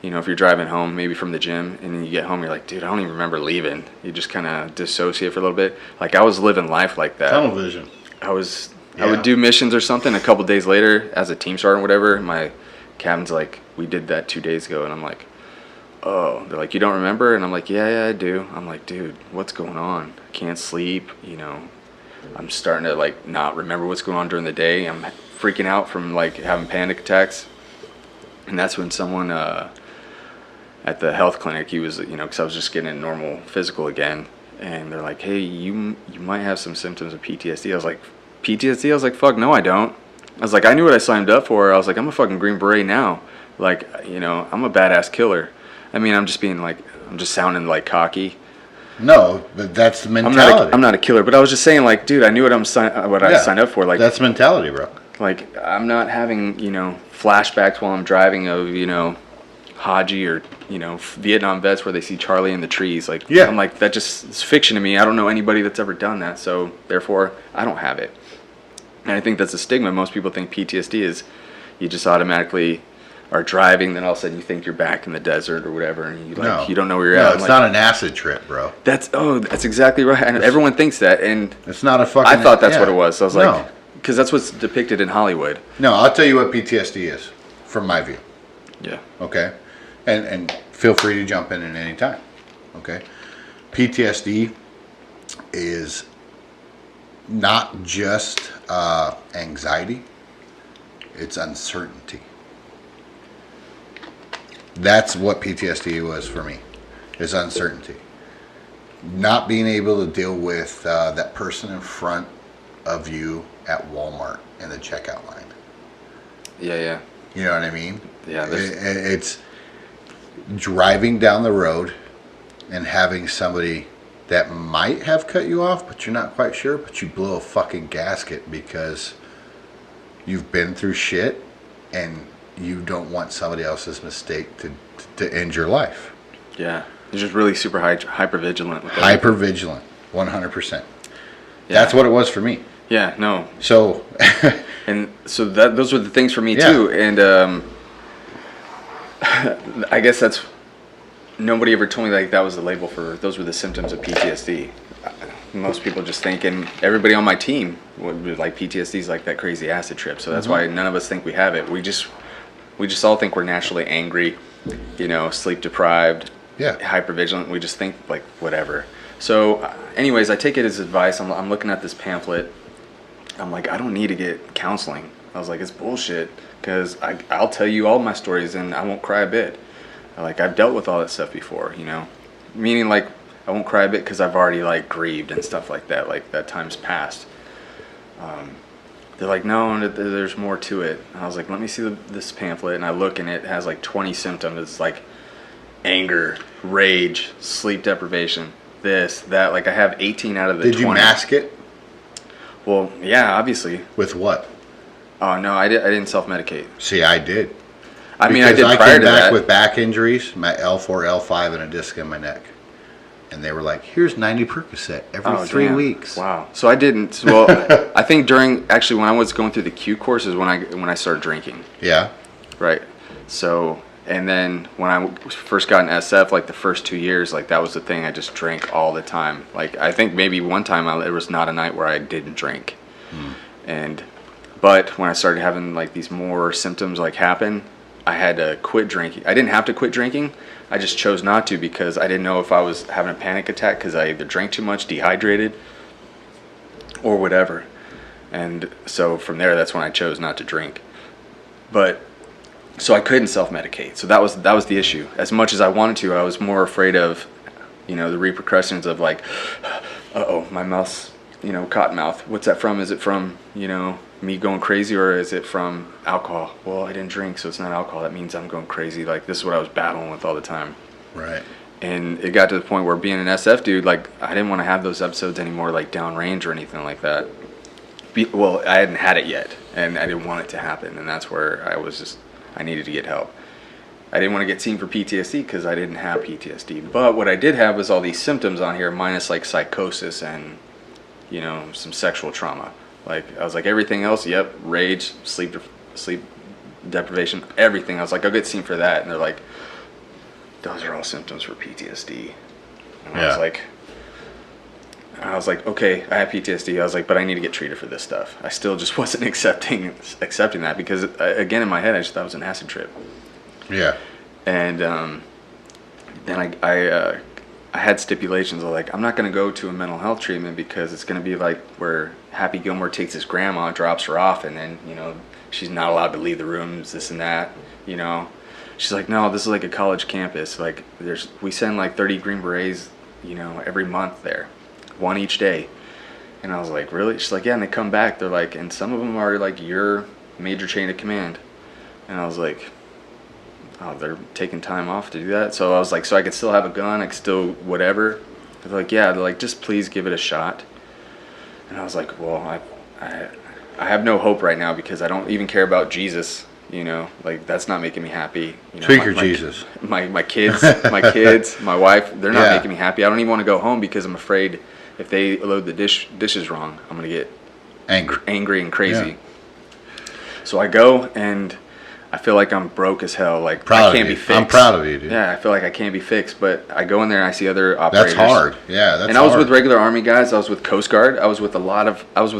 If you're driving home, maybe from the gym, and then you get home, you're like, dude, I don't even remember leaving. You just kind of dissociate for a little bit. Like, I was living life like that. Tunnel vision. I would do missions or something. A couple days later, as a team sergeant or whatever, my captain's like, we did that 2 days ago. And I'm like, oh, they're like, you don't remember? And I'm like, yeah, I do. I'm like, dude, what's going on? I can't sleep, you know. I'm starting to like not remember what's going on during the day. I'm freaking out from like having panic attacks. And that's when someone at the health clinic, he was, you know, because I was just getting a normal physical again. And they're like, hey, you might have some symptoms of PTSD. I was like, PTSD? I was like, fuck, no, I don't. I was like, I knew what I signed up for. I was like, I'm a fucking Green Beret now. Like, you know, I'm a badass killer. I mean, I'm just sounding like cocky. No, but that's the mentality. I'm not a killer, but I was just saying, like, dude, I knew what I signed up for. Like, that's mentality, bro. Like, I'm not having, you know, flashbacks while I'm driving of, you know, Haji or, you know, Vietnam vets where they see Charlie in the trees. Like, yeah. I'm like, that just is fiction to me. I don't know anybody that's ever done that, so therefore I don't have it. And I think that's a stigma. Most people think PTSD is you just automatically are driving, then all of a sudden you think you're back in the desert or whatever, and you don't know where you're at. No, it's not an acid trip, bro. That's exactly right. And everyone thinks that, and it's not a fucking. I thought that's what it was. So I was like, because that's what's depicted in Hollywood. No, I'll tell you what PTSD is, from my view. Yeah. Okay, and feel free to jump in at any time. Okay, PTSD is not just anxiety; it's uncertainty. That's what PTSD was for me, is uncertainty. Not being able to deal with that person in front of you at Walmart in the checkout line. Yeah. You know what I mean? Yeah. It's driving down the road and having somebody that might have cut you off, but you're not quite sure, but you blow a fucking gasket because you've been through shit and you don't want somebody else's mistake to end your life. Yeah. You're just really super hyper vigilant. Hyper vigilant, 100%. Yeah. That's what it was for me. Yeah, no. So. and so those were the things for me too. And I guess that's, nobody ever told me like that was the label for, those were the symptoms of PTSD. Most people just think, and everybody on my team would be like, PTSD is like that crazy acid trip. So that's why none of us think we have it. We just all think we're naturally angry, you know, sleep deprived, hypervigilant. We just think like whatever. So anyways, I take it as advice. I'm looking at this pamphlet. I'm like, I don't need to get counseling. I was like, it's bullshit, because I'll tell you all my stories and I won't cry a bit. Like, I've dealt with all that stuff before, you know, meaning like I won't cry a bit because I've already like grieved and stuff like that. Like, that time's passed. They're like, no, there's more to it. And I was like, let me see this pamphlet. And I look, and it has like 20 symptoms. It's like anger, rage, sleep deprivation, this, that. Like, I have 18 out of the 20. Did you mask it? Well, yeah, obviously. With what? Oh, no, I didn't self-medicate. See, I did. I mean, I did prior to that. I came back with back injuries, my L4, L5, and a disc in my neck. And they were like, here's 90 Percocet every 3 weeks. Wow. So I didn't. Well, I think when I was going through the Q course is when I started drinking. Yeah. Right. So, and then when I first got in SF, like the first 2 years, like that was the thing. I just drank all the time. Like, I think maybe one time there was not a night where I didn't drink. But when I started having like these more symptoms like happen, I had to quit drinking. I didn't have to quit drinking. I just chose not to because I didn't know if I was having a panic attack because I either drank too much, dehydrated, or whatever. And so from there, that's when I chose not to drink. But so I couldn't self-medicate. So that was the issue. As much as I wanted to, I was more afraid of, you know, the repercussions of like, my mouth's, you know, cotton mouth. What's that from? Is it from, you know, me going crazy, or is it from alcohol? Well, I didn't drink, so it's not alcohol. That means I'm going crazy. Like, this is what I was battling with all the time. Right. And it got to the point where being an SF dude, like, I didn't want to have those episodes anymore, like downrange or anything like that. Well, I hadn't had it yet, and I didn't want it to happen, and that's where I needed to get help. I didn't want to get seen for PTSD because I didn't have PTSD. But what I did have was all these symptoms on here, minus like psychosis and, you know, some sexual trauma. Like, I was like, everything else, yep, rage, sleep deprivation, everything. I was like, I'll get seen for that. And they're like, those are all symptoms for PTSD. And I was like, okay, I have PTSD. I was like, but I need to get treated for this stuff. I still just wasn't accepting that because, again, in my head, I just thought it was an acid trip. Yeah. And And I had stipulations of like, I'm not going to go to a mental health treatment because it's going to be like where Happy Gilmore takes his grandma, drops her off, and then, you know, she's not allowed to leave the rooms, this and that, you know. She's like, no, this is like a college campus. Like, we send like 30 Green Berets, you know, every month there, one each day. And I was like, really? She's like, yeah, and they come back. They're like, and some of them are like your major chain of command. And I was like, oh, they're taking time off to do that? So I was like, so I could still have a gun, I could still whatever? They're like, yeah. They're like, just please give it a shot. And I was like, well, I have no hope right now because I don't even care about Jesus, you know? Like, that's not making me happy. You know, Tweak your Jesus. My kids, my wife, they're not making me happy. I don't even want to go home because I'm afraid if they load the dishes wrong, I'm going to get angry and crazy. Yeah. So I go and I feel like I'm broke as hell. Like, I can't be fixed. I'm proud of you, dude. Yeah, I feel like I can't be fixed. But I go in there and I see other operators. That's hard. Yeah, that's And I was with regular Army guys. I was with Coast Guard. I was with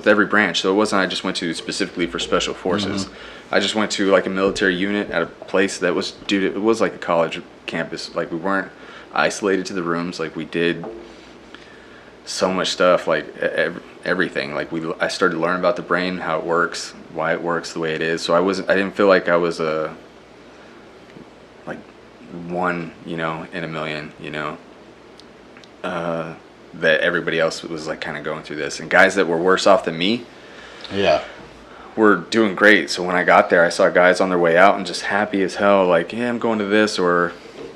every branch. So it wasn't I just went to specifically for Special Forces. Mm-hmm. I just went to like a military unit at a place that was, dude, it was like a college campus. Like, we weren't isolated to the rooms. Like, we did so much stuff, like everything. Like, I started learning about the brain, how it works, why it works the way it is. So I didn't feel like I was like one, you know, in a million, you know, that everybody else was like kind of going through this, and guys that were worse off than me, were doing great. So when I got there, I saw guys on their way out and just happy as hell, like, yeah, I'm going to this, or,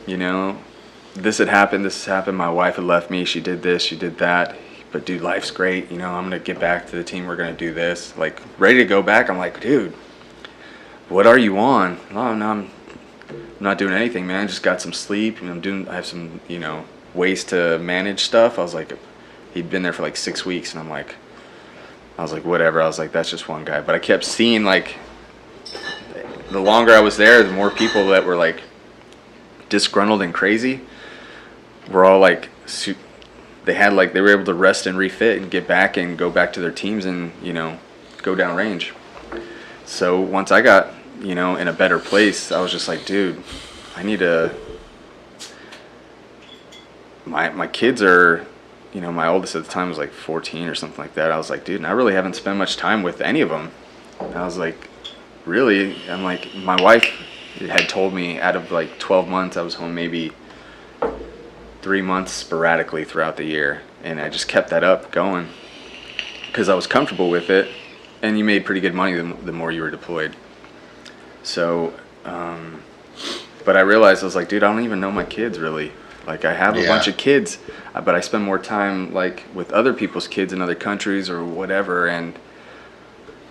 you know, this has happened, my wife had left me, she did this, she did that, but dude, life's great, you know, I'm gonna get back to the team, we're gonna do this, like, ready to go back. I'm like, dude, what are you on? Oh, no, I'm not doing anything, man. I just got some sleep, and I have some, you know, ways to manage stuff. I was like, he'd been there for like 6 weeks, and I was like, whatever. I was like, that's just one guy. But I kept seeing, like, the longer I was there, the more people that were like disgruntled and crazy were all like, they were able to rest and refit and get back and go back to their teams and, you know, go down range. So once I got, you know, in a better place, I was just like, dude, I need to, my kids are, you know, my oldest at the time was like 14 or something like that. I was like, dude, and I really haven't spent much time with any of them. And I was like, really? I'm like, my wife had told me out of like 12 months, I was home maybe 3 months sporadically throughout the year. And I just kept that up going because I was comfortable with it. And you made pretty good money the more you were deployed. So, but I realized, I was like, dude, I don't even know my kids really. Like, I have a bunch of kids, but I spend more time like with other people's kids in other countries or whatever. And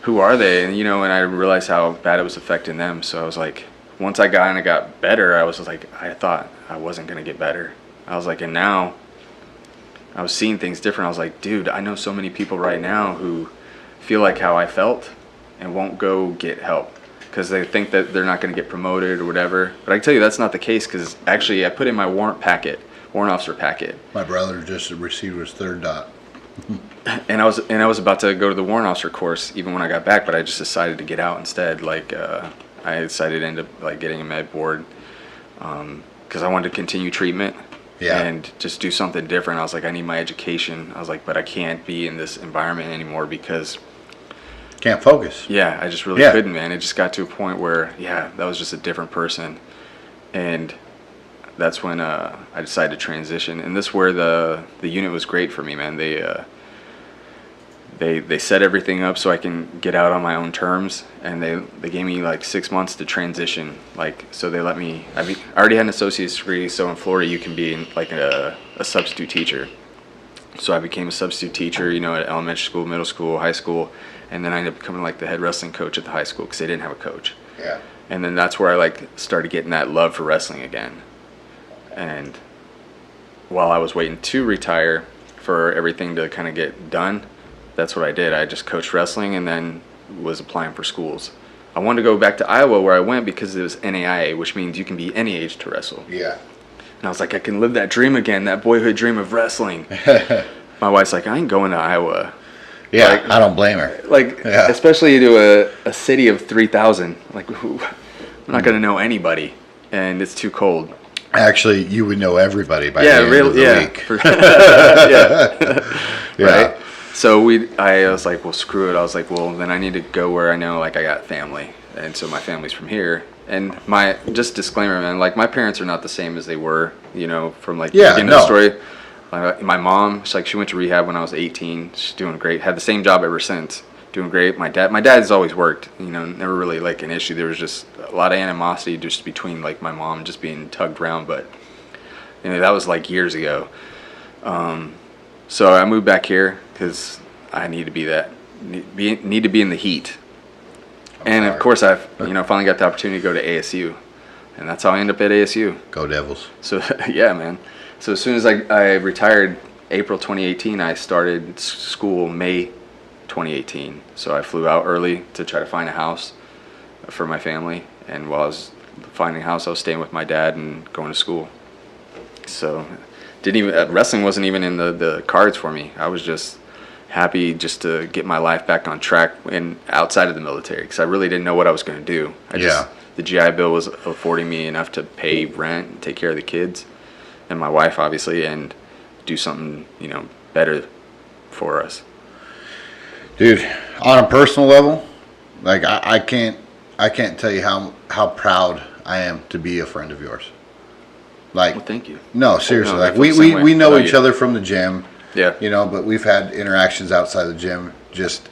who are they? And, you know, and I realized how bad it was affecting them. So I was like, once I got better, I was like, I thought I wasn't going to get better. I was like, and now I was seeing things different. I was like, dude, I know so many people right now who feel like how I felt and won't go get help because they think that they're not going to get promoted or whatever. But I can tell you that's not the case, because actually I put in my warrant officer packet. My brother just received his third dot. And I was about to go to the warrant officer course even when I got back, but I just decided to get out instead. Like, I decided to end up like getting a med board because I wanted to continue treatment. And just do something different. I was like, I need my education. I was like, but I can't be in this environment anymore because can't focus. Yeah, I just really couldn't, man. It just got to a point where, that was just a different person. And that's when I decided to transition. And this is where the unit was great for me, man. They set everything up so I can get out on my own terms, and they gave me like 6 months to transition. Like, so they let me. I already had an associate's degree, so in Florida you can be like a substitute teacher. So I became a substitute teacher, you know, at elementary school, middle school, high school, and then I ended up becoming like the head wrestling coach at the high school because they didn't have a coach. Yeah. And then that's where I like started getting that love for wrestling again. And while I was waiting to retire for everything to kind of get done, that's what I did. I just coached wrestling and then was applying for schools. I wanted to go back to Iowa where I went because it was NAIA, which means you can be any age to wrestle. Yeah. And I was like, I can live that dream again, that boyhood dream of wrestling. My wife's like, I ain't going to Iowa. Yeah, like, I don't blame her. Like, especially to a city of 3,000. Like, I'm not going to know anybody, and it's too cold. Actually, you would know everybody by the end of the week. Yeah. Right. So I was like, well, screw it. I was like, well, then I need to go where I know, like, I got family, and so my family's from here. And just disclaimer, man, like, my parents are not the same as they were, from like the beginning of the story. My mom, she went to rehab when I was 18. She's doing great. Had the same job ever since. Doing great. My dad's always worked, never really like an issue. There was just a lot of animosity just between like my mom just being tugged around, but that was like years ago. So I moved back here because I need to need to be in the heat. And of course I finally got the opportunity to go to ASU, and that's how I ended up at ASU. Go Devils. So yeah, man. So as soon as I retired, April 2018, I started school May 2018. So I flew out early to try to find a house for my family, and while I was finding a house, I was staying with my dad and going to school. So wrestling wasn't even in the cards for me. I was just happy just to get my life back on track and outside of the military, because I really didn't know what I was going to do. The GI Bill was affording me enough to pay rent and take care of the kids and my wife, obviously, and do something better for us. Dude, on a personal level, like I can't tell you how proud I am to be a friend of yours. Like, well, thank you. No, seriously. Like we know each other from the gym. Yeah. But we've had interactions outside the gym. Just,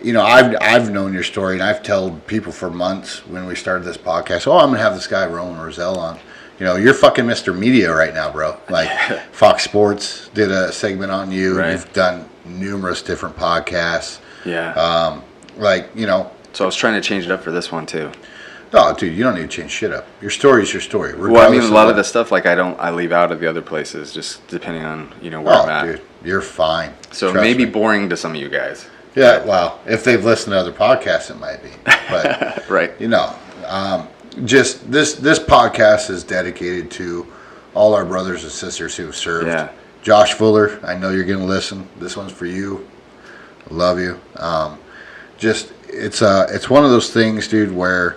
I've known your story, and I've told people for months when we started this podcast, I'm gonna have this guy Roman Rozell on. You're fucking Mr. Media right now, bro. Like, Fox Sports did a segment on you. Right. You've done numerous different podcasts. Yeah. So I was trying to change it up for this one too. No, dude, you don't need to change shit up. Your story is your story. Well, I mean, a lot of the stuff, like, I leave out of the other places, just depending on, where I'm at. Dude, you're fine. So it may be boring to some of you guys. Yeah, well, if they've listened to other podcasts, it might be. But, right. Just this podcast is dedicated to all our brothers and sisters who have served. Yeah. Josh Fuller, I know you're going to listen. This one's for you. I love you. It's one of those things, dude, where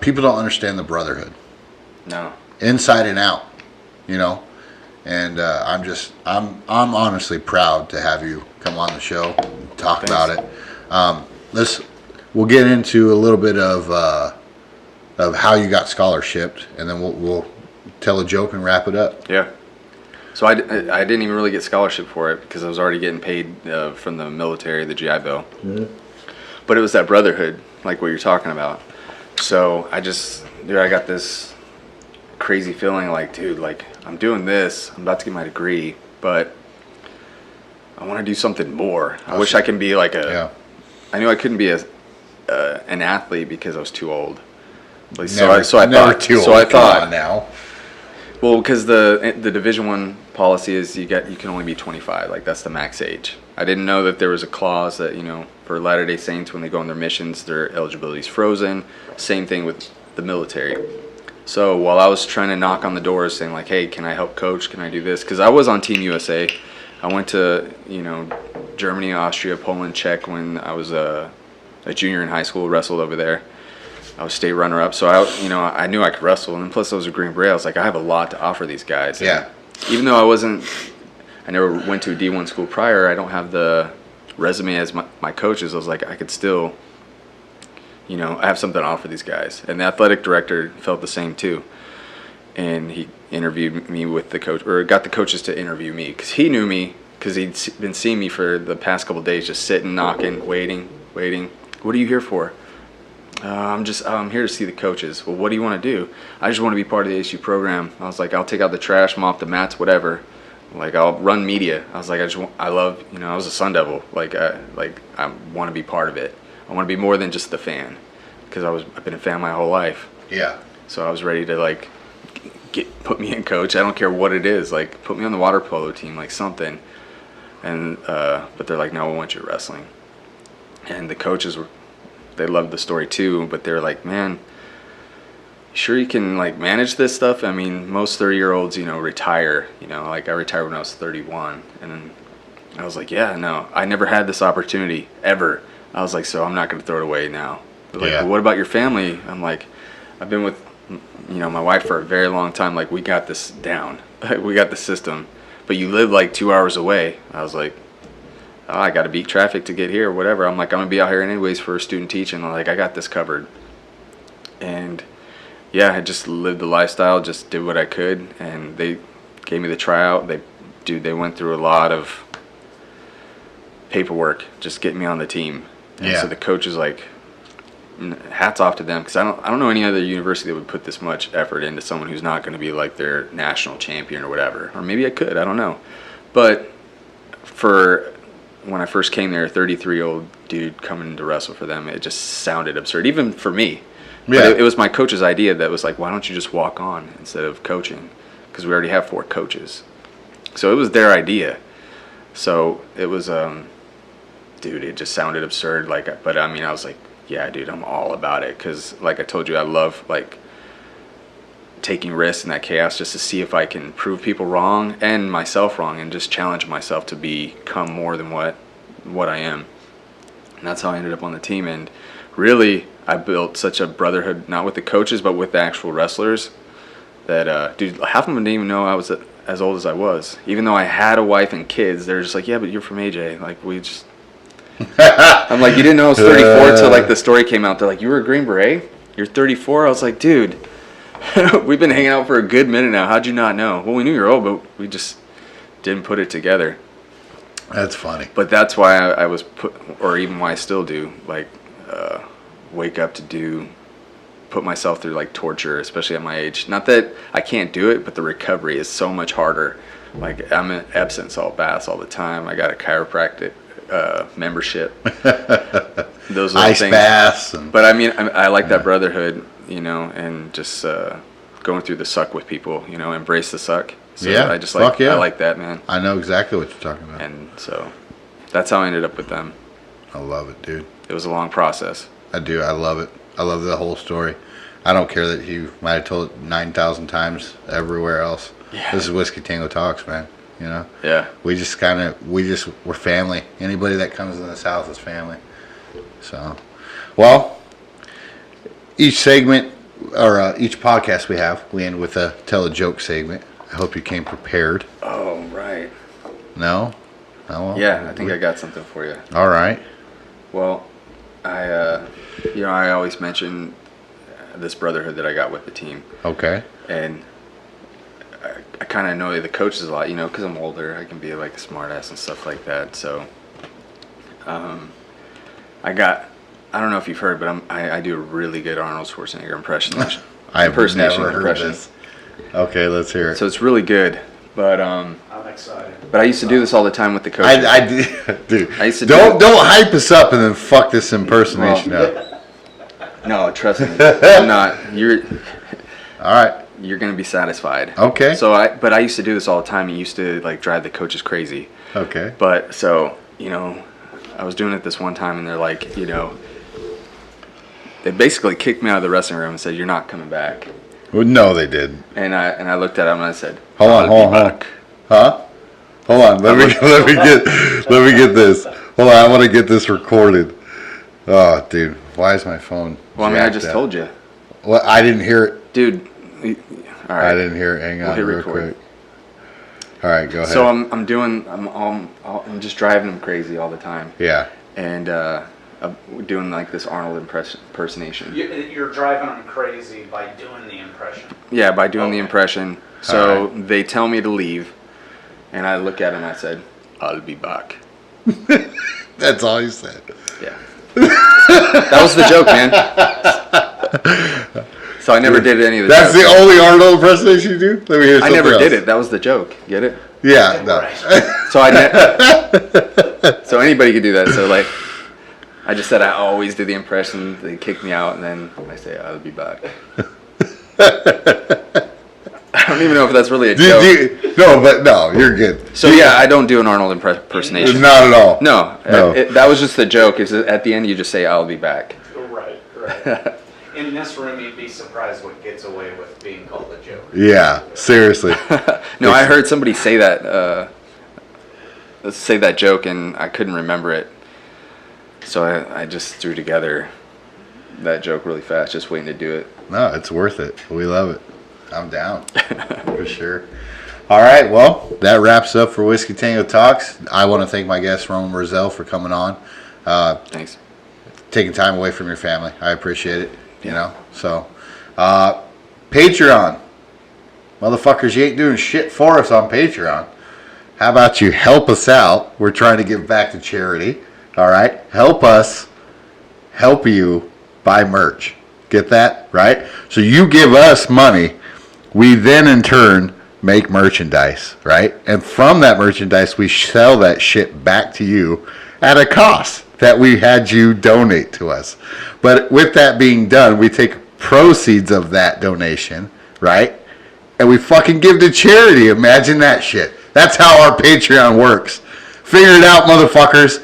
people don't understand the brotherhood. No. Inside and out, And I'm honestly proud to have you come on the show, talk about it. We'll get into a little bit of how you got scholarshiped, and then we'll tell a joke and wrap it up. Yeah. So I didn't even really get scholarship for it because I was already getting paid from the military, the GI Bill. Mm-hmm. But it was that brotherhood, like what you're talking about. So I got this crazy feeling like, dude, like, I'm doing this, I'm about to get my degree, but I want to do something more. I wish I can be like I knew I couldn't be an athlete because I was too old. So I thought now. Well, because the Division I policy is you can only be 25. Like, that's the max age. I didn't know that there was a clause that, for Latter-day Saints, when they go on their missions, their eligibility is frozen. Same thing with the military. So while I was trying to knock on the doors saying, like, hey, can I help coach? Can I do this? Because I was on Team USA. I went to, Germany, Austria, Poland, Czech when I was a junior in high school, wrestled over there. I was state runner-up, so I knew I could wrestle, and then plus I was a Green Beret. I was like, I have a lot to offer these guys. Yeah. And even though I never went to a D1 school prior, I don't have the resume as my coaches. I was like, I could still, I have something to offer these guys. And the athletic director felt the same too, and he interviewed me with the coach, or got the coaches to interview me, because he knew me, because he'd been seeing me for the past couple of days, just sitting, knocking, waiting. What are you here for? I'm here to see the coaches. Well, what do you want to do? I just want to be part of the ASU program. I was like, I'll take out the trash, mop the mats, whatever. Like, I'll run media. I was like, I love, I was a Sun Devil. I want to be part of it. I want to be more than just the fan, because I've been a fan my whole life. Yeah. So I was ready to put me in coach. I don't care what it is. Like, put me on the water polo team, like something. And but they're like, no, we want you wrestling. And the coaches they loved the story too, but they're like, man, sure you can manage this stuff? I mean, most 30-year-olds, retire. I retired when I was 31, and then I was like, yeah, no, I never had this opportunity ever. I was like, so I'm not going to throw it away now. They're like, well, what about your family? I'm like, I've been with my wife for a very long time, like, we got this down. We got the system. But you live like 2 hours away. I was like, oh, I got to beat traffic to get here, whatever. I'm like, I'm going to be out here anyways for student teaching. I'm like, I got this covered. And yeah, I just lived the lifestyle, just did what I could. And they gave me the tryout. They went through a lot of paperwork just getting me on the team. And so the coach is like, hats off to them, because I don't know any other university that would put this much effort into someone who's not going to be like their national champion or whatever. Or maybe I could, I don't know. But for when I first came there, a 33-year-old dude coming to wrestle for them, it just sounded absurd, even for me. Yeah. But it was my coach's idea that was like, why don't you just walk on instead of coaching? Because we already have 4 coaches. So it was their idea. So it was, dude, it just sounded absurd. Like, but I mean, I was like, yeah, dude, I'm all about it, because like I told you, I love like taking risks in that chaos just to see if I can prove people wrong and myself wrong, and just challenge myself to become more than what I am. And that's how I ended up on the team. And really, I built such a brotherhood, not with the coaches, but with the actual wrestlers, that dude, half of them didn't even know I was as old as I was. Even though I had a wife and kids, they're just like, yeah, but you're from AJ. Like, we just... I'm like, you didn't know I was 34 until like the story came out. They're like, you were a Green Beret? You're 34? I was like, dude, we've been hanging out for a good minute now. How'd you not know? Well, we knew you were old, but we just didn't put it together. That's funny. But that's why I was put, or even why I still do, like, wake up to put myself through like torture, especially at my age. Not that I can't do it, but the recovery is so much harder. Like, I'm in Epsom salt baths all the time. I got a chiropractic membership. Those are ice things. Baths. But I mean, I like that brotherhood, and just going through the suck with people, embrace the suck. So yeah, I just like, I like that, man. I know exactly what you're talking about. And so that's how I ended up with them. I love it, dude. It was a long process. I do. I love it. I love the whole story. I don't care that you might have told it 9,000 times everywhere else. Yeah. This is Whiskey Tango Talks, man. Yeah. We're family. Anybody that comes in this house is family. So, well, each segment or each podcast we end with a tell a joke segment. I hope you came prepared. Oh, right. No? Oh, well, yeah, I think I got something for you. All right. Well, I always mention this brotherhood that I got with the team. Okay. And I kind of know the coaches a lot, because I'm older. I can be like a smart ass and stuff like that. So, I don't know if you've heard, but I do a really good Arnold Schwarzenegger impression. I've never heard this. Okay, let's hear it. So it's really good, but I'm excited. But I used to do this all the time with the coaches. Dude. I used to don't hype us up and then fuck this impersonation up. No, trust me, I'm not. All right. You're gonna be satisfied. Okay. So I used to do this all the time. It used to like drive the coaches crazy. Okay. But so I was doing it this one time, and they're like, they basically kicked me out of the wrestling room and said, "You're not coming back." Well, no, they did. And I looked at them and I said, "Hold on. Huh? Hold on. Let me get this. Hold on. I want to get this recorded. Oh, dude, why is my phone? Well, I mean, I just told you. Well, I didn't hear it, dude. All right. I didn't hear it. Hang on, real quick. All right, go ahead. So I'm just driving them crazy all the time. Yeah. And I'm doing like this Arnold impersonation. You're driving them crazy by doing the impression. Yeah, by doing the impression. So they tell me to leave, and I look at them and I said, "I'll be back." That's all you said. Yeah. That was the joke, man. So I never did any of that. That's the only Arnold impersonation you do? Let me hear something I never else. did it. That was the joke. Get it? Yeah, no. So anybody could do that. So like, I just said I always do the impression. They kick me out, and then I say I'll be back. I don't even know if that's really a joke. No, you're good. So yeah, I don't do an Arnold impersonation. Not at all. No. That was just the joke. Is at the end you just say I'll be back. Right. In this room, you'd be surprised what gets away with being called a joke. Yeah, seriously. No, I heard somebody say that joke, and I couldn't remember it. So I just threw together that joke really fast, just waiting to do it. No, it's worth it. We love it. I'm down for sure. All right, well, that wraps up for Whiskey Tango Talks. I want to thank my guest, Roman Rozell, for coming on. Thanks. Taking time away from your family. I appreciate it, you know. So, Patreon. Motherfuckers, you ain't doing shit for us on Patreon. How about you help us out? We're trying to give back to charity. All right? Help us help you buy merch. Get that? Right? So you give us money. We then, in turn, make merchandise, right? And from that merchandise, we sell that shit back to you at a cost that we had you donate to us. But with that being done, we take proceeds of that donation, right? And we fucking give to charity. Imagine that shit. That's how our Patreon works. Figure it out, motherfuckers.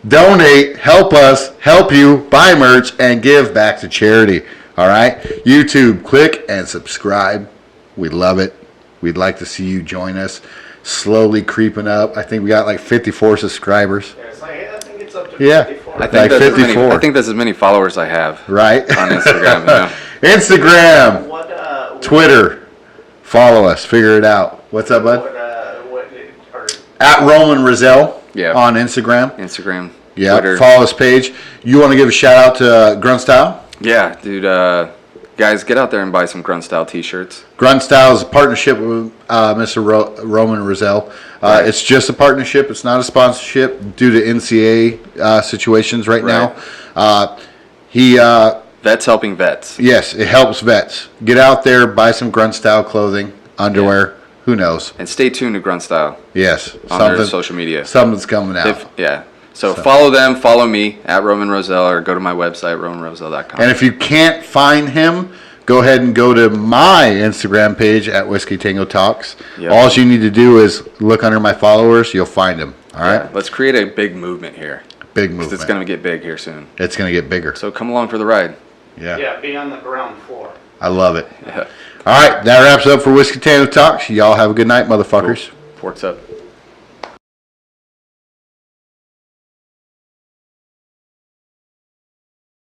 Donate, help us, help you, buy merch, and give back to charity. All right? YouTube, click and subscribe. We love it. We'd like to see you join us. Slowly creeping up. I think we got like 54 subscribers. Yeah, I think it's up to 54. I think, like 54. I think that's as many followers I have. Right? On Instagram. Instagram. Twitter. Follow us. Figure it out. What's up, bud? At Roman Rozell on Instagram. Yeah, Twitter. Follow this page. You want to give a shout out to Grunt Style? Yeah, dude. Guys, get out there and buy some Grunt Style t-shirts. Grunt Style is a partnership with Mr. Roman Rozell. Right. It's just a partnership. It's not a sponsorship due to NCAA situations right now. Vets helping vets. Yes, it helps vets. Get out there, buy some Grunt Style clothing, underwear. Yeah. Who knows? And stay tuned to Grunt Style. Yes. On their social media. Something's coming out. So follow them, follow me at Roman Rozell, or go to my website, romanrozell.com. And if you can't find him, go ahead and go to my Instagram page at Whiskey Tango Talks. Yep. All you need to do is look under my followers. You'll find him. All right? Let's create a big movement here. Big movement. It's going to get big here soon. It's going to get bigger. So come along for the ride. Yeah. Yeah, be on the ground floor. I love it. Yeah. All right, that wraps up for Whiskey Tango Talks. Y'all have a good night, motherfuckers. Cool. Pork's up.